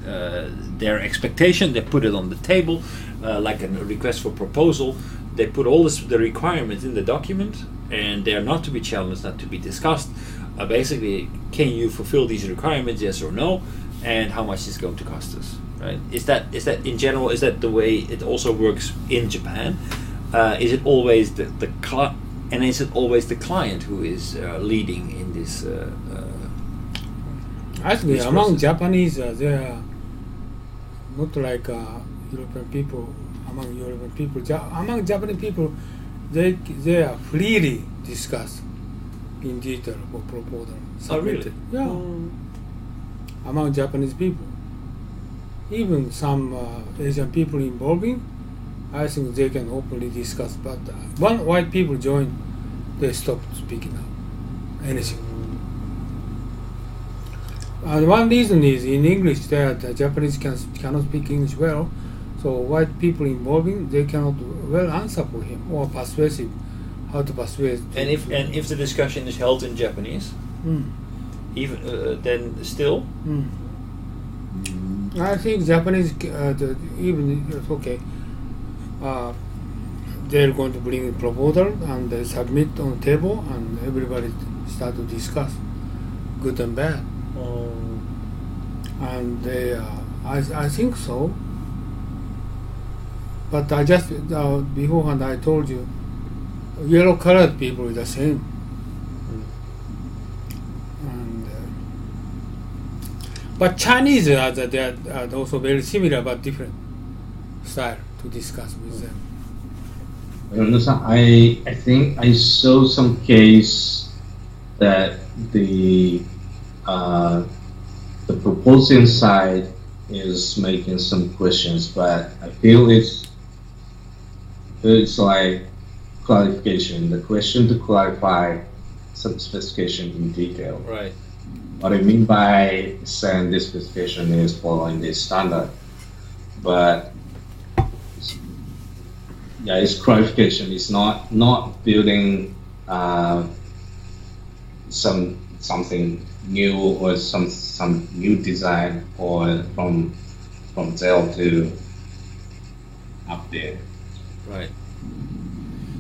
their expectation. They put it on the table, like a request for proposal. They put all the requirements in the document, and they are not to be challenged, not to be discussed. Basically, can you fulfill these requirements, yes or no, and how much is going to cost us? Right? Is that in general? Is that the way it also works in Japan? Is it always and is it always the client who is leading in this? Actually, this among process? Japanese, they are not like European people. Among European people, among Japanese people, they are freely discuss in detail for proposal. Oh, really? Yeah. Among Japanese people, even some Asian people involving, I think they can openly discuss. But when white people join, they stop speaking up anything. And one reason is in English that the Japanese cannot speak English well. So white people involving, they cannot well answer for him or persuasive, how to persuade. And if the discussion is held in Japanese, even then still. I think Japanese even okay. They're going to bring a proposal and they submit on the table, and everybody start to discuss, good and bad. And they, I think so. But I just beforehand I told you, yellow colored people is the same. And, but Chinese they are also very similar but different style to discuss with them. I understand. I think I saw some case that the proposing side is making some questions, but I feel it's like clarification. The question to clarify some specification in detail. Right. What I mean by saying this specification is following this standard, but yeah, it's clarification. It's not building something new or some new design or from zero to up there. Right.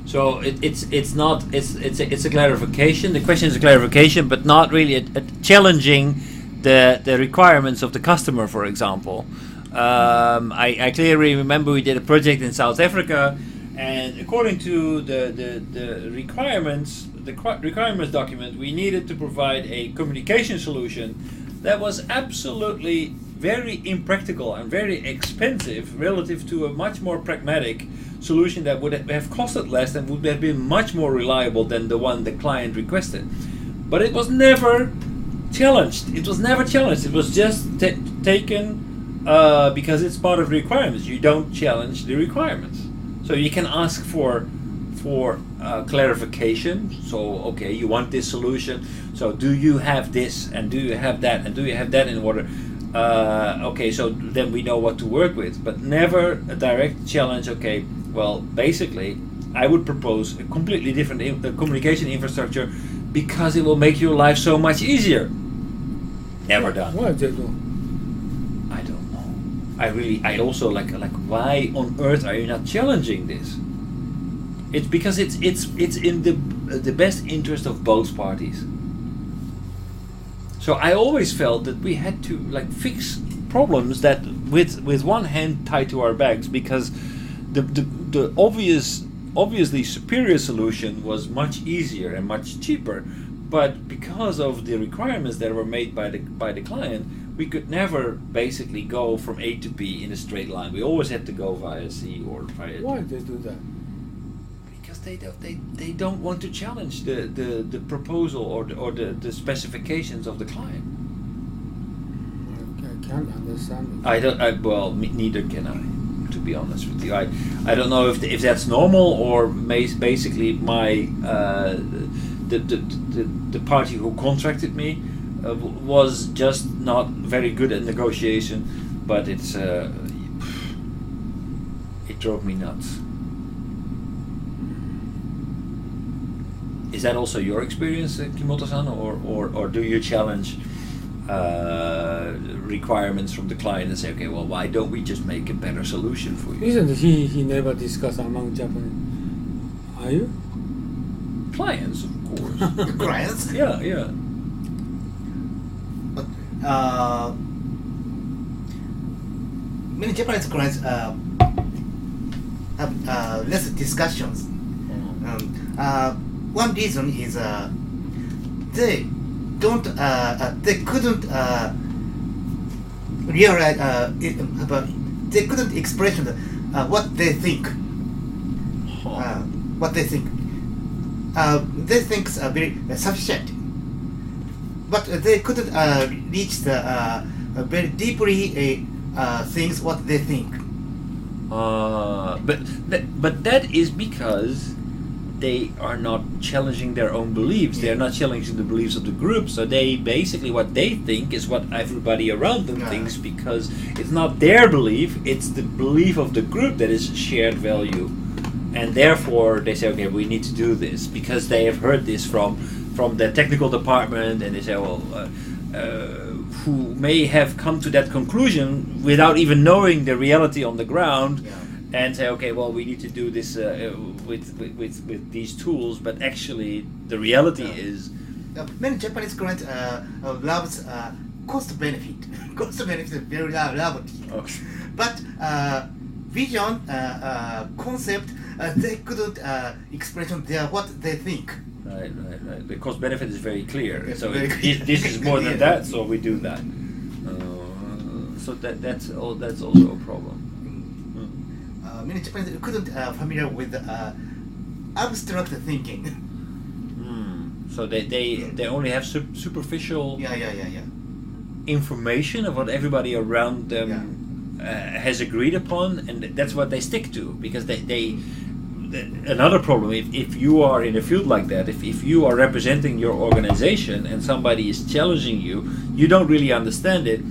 So it's a clarification. The question is a clarification, but not really a challenging the requirements of the customer. For example, I clearly remember we did a project in South Africa, and according to the requirements, requirements document, we needed to provide a communication solution that was absolutely very impractical and very expensive relative to a much more pragmatic solution that would have costed less and would have been much more reliable than the one the client requested. But it was never challenged. It was never challenged. It was just taken because it's part of the requirements. You don't challenge the requirements. So you can ask for clarification. So, okay, you want this solution. So do you have this and do you have that and do you have that in order? Okay, so then we know what to work with, but never a direct challenge. Okay, well, basically, I would propose a completely different communication infrastructure because it will make your life so much easier. Never done. Why they do? I don't know. I also like why on earth are you not challenging this? It's because it's in the best interest of both parties. So I always felt that we had to fix problems that with one hand tied to our backs, because the obviously superior solution was much easier and much cheaper, but because of the requirements that were made by the client, we could never basically go from A to B in a straight line. We always had to go via C or via. Why they do that? Because they don't want to challenge the proposal or the specifications of the client. I can't understand it. Neither can I, to be honest with you. I don't know if that's normal or basically my the party who contracted me was just not very good at negotiation, but it drove me nuts. Is that also your experience, Kimoto-san, or do you challenge requirements from the client and say, okay, well, why don't we just make a better solution for you? Isn't he never discuss among Japanese? Are you? Clients, of course. Clients? Yeah. But many Japanese clients have less discussions. One reason is they couldn't realize they couldn't express what they think. What they think. They think are very sufficient, but they couldn't reach the very deeply things what they think. But that is because they are not challenging their own beliefs. They are not challenging the beliefs of the group. So they basically what they think is what everybody around them thinks, because it's not their belief, it's the belief of the group that is shared value. And therefore they say, okay, we need to do this because they have heard this from the technical department, and they say, well, who may have come to that conclusion without even knowing the reality on the ground. And say, okay, well, we need to do this with these tools, but actually the reality is many Japanese clients loves cost benefit. Cost benefit is very lovely. Okay. But vision concept, they couldn't expression their what they think. Right. The cost benefit is very clear. It's So very this, clear. this is more than Yeah. that, so we do that. So that's also a problem. Many Japanese couldn't familiar with abstract thinking. So they only have superficial Yeah. information of what everybody around them has agreed upon, and that's what they stick to, because they another problem, if you are in a field like that, if you are representing your organization and somebody is challenging you, you don't really understand it,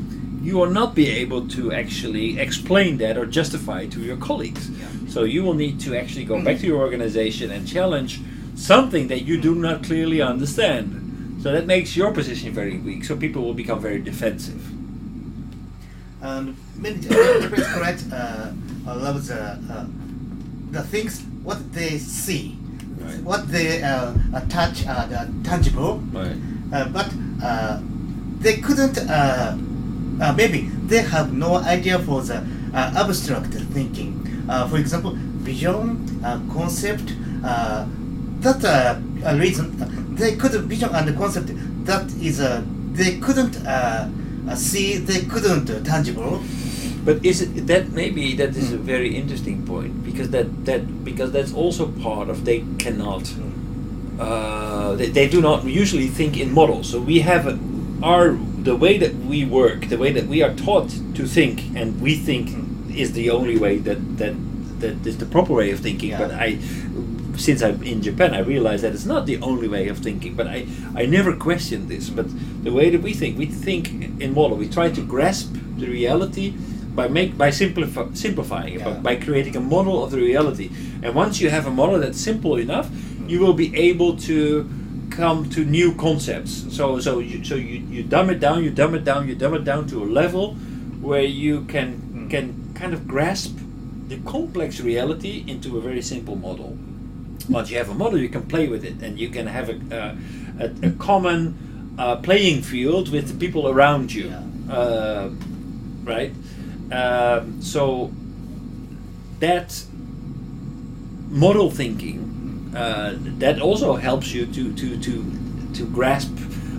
you will not be able to actually explain that or justify it to your colleagues. So you will need to actually go back to your organization and challenge something that you do not clearly understand. So that makes your position very weak, so people will become very defensive. And many Japanese correct love the things what they see, Right. what they touch, tangible. Right. But they couldn't. Maybe they have no idea for the abstract thinking. For example, vision concept. That reason they couldn't vision and concept. That is they couldn't see. They couldn't tangible. But is it that maybe that is a very interesting point, because because that's also part of they cannot they do not usually think in models. So we have the way that we work, the way that we are taught to think, and we think is the only way that is the proper way of thinking. Yeah. But since I'm in Japan, I realize that it's not the only way of thinking. But I never questioned this. But the way that we think in model. We try to grasp the reality by simplifying it, by creating a model of the reality. And once you have a model that's simple enough, you will be able to come to new concepts. So you dumb it down to a level where you can kind of grasp the complex reality into a very simple model. Once you have a model, you can play with it, and you can have a common playing field with the people around you, right? So that model thinking that also helps you to grasp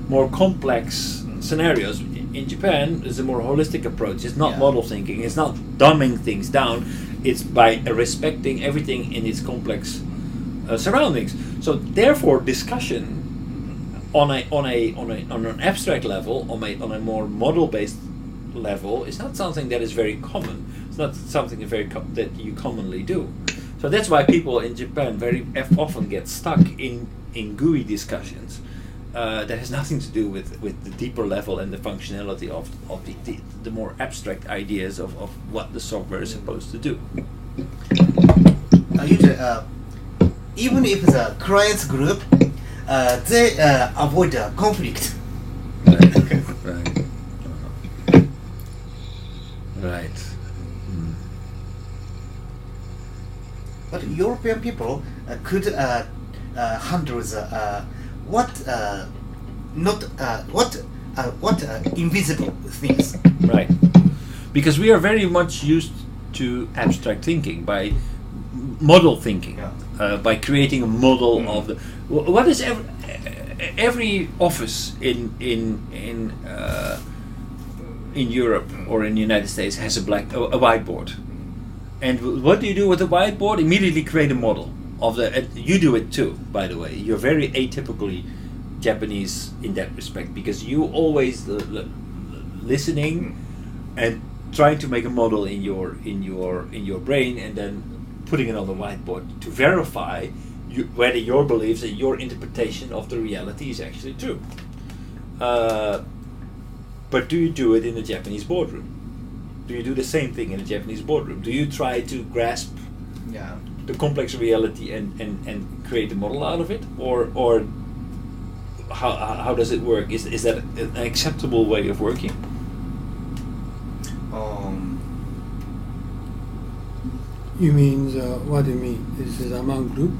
more complex scenarios. In Japan, there's a more holistic approach. It's not model thinking. It's not dumbing things down. It's by respecting everything in its complex surroundings. So therefore, discussion on an abstract level, on a more model-based level, is not something that is very common. It's not something that you commonly do. So that's why people in Japan very often get stuck in GUI discussions. That has nothing to do with the deeper level and the functionality of the more abstract ideas of what the software is supposed to do. Usually, even if the client's group, they avoid conflict. Right. But European people could handle the what invisible things. Right. Because we are very much used to abstract thinking, by model thinking, by creating a model of the. What is every office in Europe or in the United States has a whiteboard. And what do you do with the whiteboard? Immediately create a model of the. You do it too, by the way. You're very atypically Japanese in that respect, because you always listening and trying to make a model in your brain, and then putting it on the whiteboard to verify whether your beliefs and your interpretation of the reality is actually true. But do you do it in a Japanese boardroom? Do you do the same thing in a Japanese boardroom? Do you try to grasp the complex reality and create a model out of it, or how does it work? Is that an acceptable way of working? You mean what do you mean? Is it among group?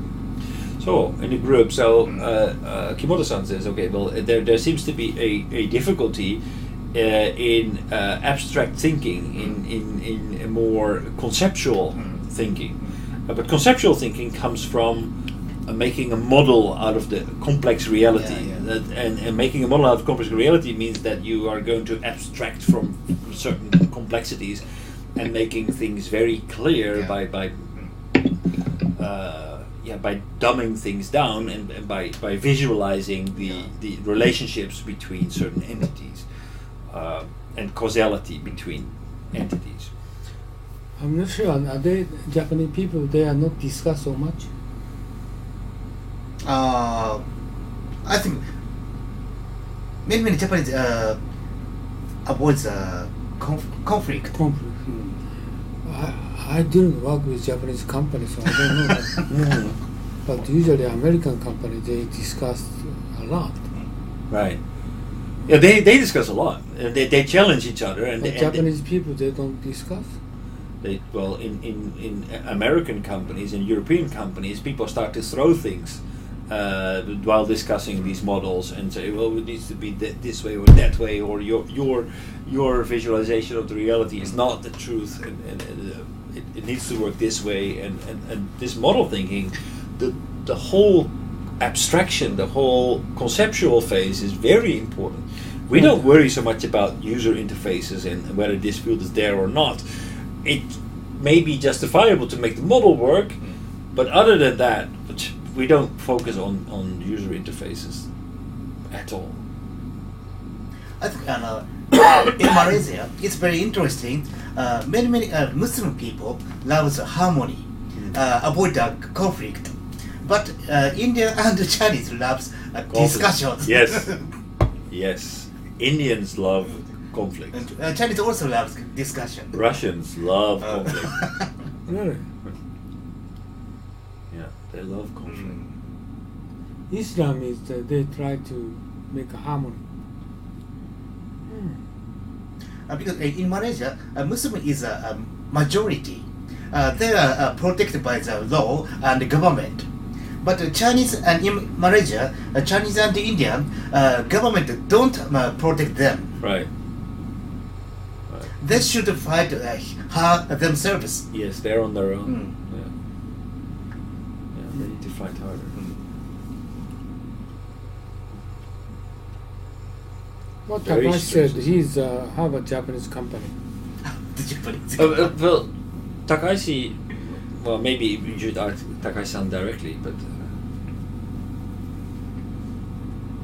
So in a group, Kimoto-san says, okay, well, there seems to be a difficulty in abstract thinking, in a more conceptual thinking. But conceptual thinking comes from making a model out of the complex reality. And making a model out of complex reality means that you are going to abstract from certain complexities and making things very clear by dumbing things down and by visualizing the relationships between certain entities and causality between entities. I'm not sure. Are they Japanese people? They are not discussed so much. I think many Japanese avoids conflict. I didn't work with Japanese companies, so I don't know that. But usually American companies, they discuss a lot. Right. Yeah, they discuss a lot. They challenge each other. And Japanese people, they don't discuss? In American companies and European companies, people start to throw things while discussing these models and say, well, it needs to be this way or that way, or your visualization of the reality is not the truth, and it needs to work this way. And this model thinking, the whole abstraction, the whole conceptual phase is very important. We don't worry so much about user interfaces and whether this field is there or not. It may be justifiable to make the model work, but other than that, we don't focus on user interfaces at all. I think in Malaysia, it's very interesting. Many Muslim people love harmony, avoid conflict. But India and Chinese loves discussions. Yes, yes. Indians love conflict. And Chinese also loves discussion. Russians love conflict. Really? Yeah, they love conflict. Islam is they try to make a harmony. Because in Malaysia, Muslim is a majority. They are protected by the law and the government. But Chinese and in Malaysia, Chinese and Indian government don't protect them. Right. They should fight themselves. Yes, they're on their own. Yeah, they need to fight harder. What Takashi said, he's have a Japanese company. The Japanese. Well, Takashi, well, maybe you should ask Takashi-san directly, but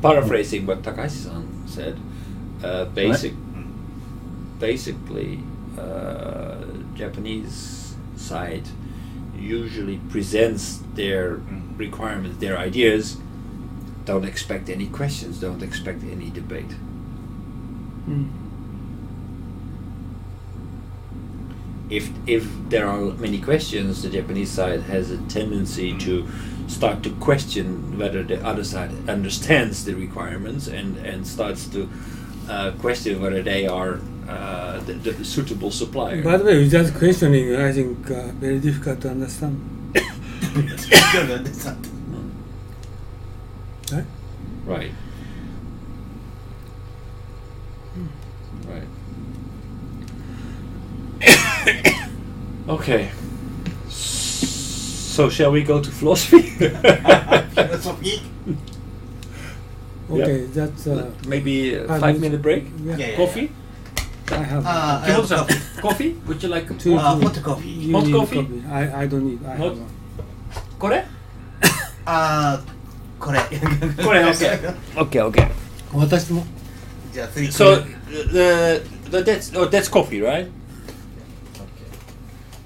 paraphrasing what Takashi-san said, basically, Japanese side usually presents their requirements, their ideas. Don't expect any questions. Don't expect any debate. If there are many questions, the Japanese side has a tendency to start to question whether the other side understands the requirements and starts to question whether they are the suitable supplier. By the way, without questioning, I think very difficult to understand. Right? Right. Right. Okay. So shall we go to philosophy? Philosophy? Okay, that's maybe a 5-minute break? Yeah. Coffee? I have Coffee? Would you like hot coffee. You hot need coffee? I don't need. I Hot? have one. これ? これ Okay. 私も。じゃあ次 So that's coffee, right?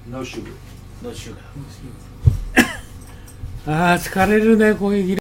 No sugar. No sugar. ああ、疲れるね、コーヒー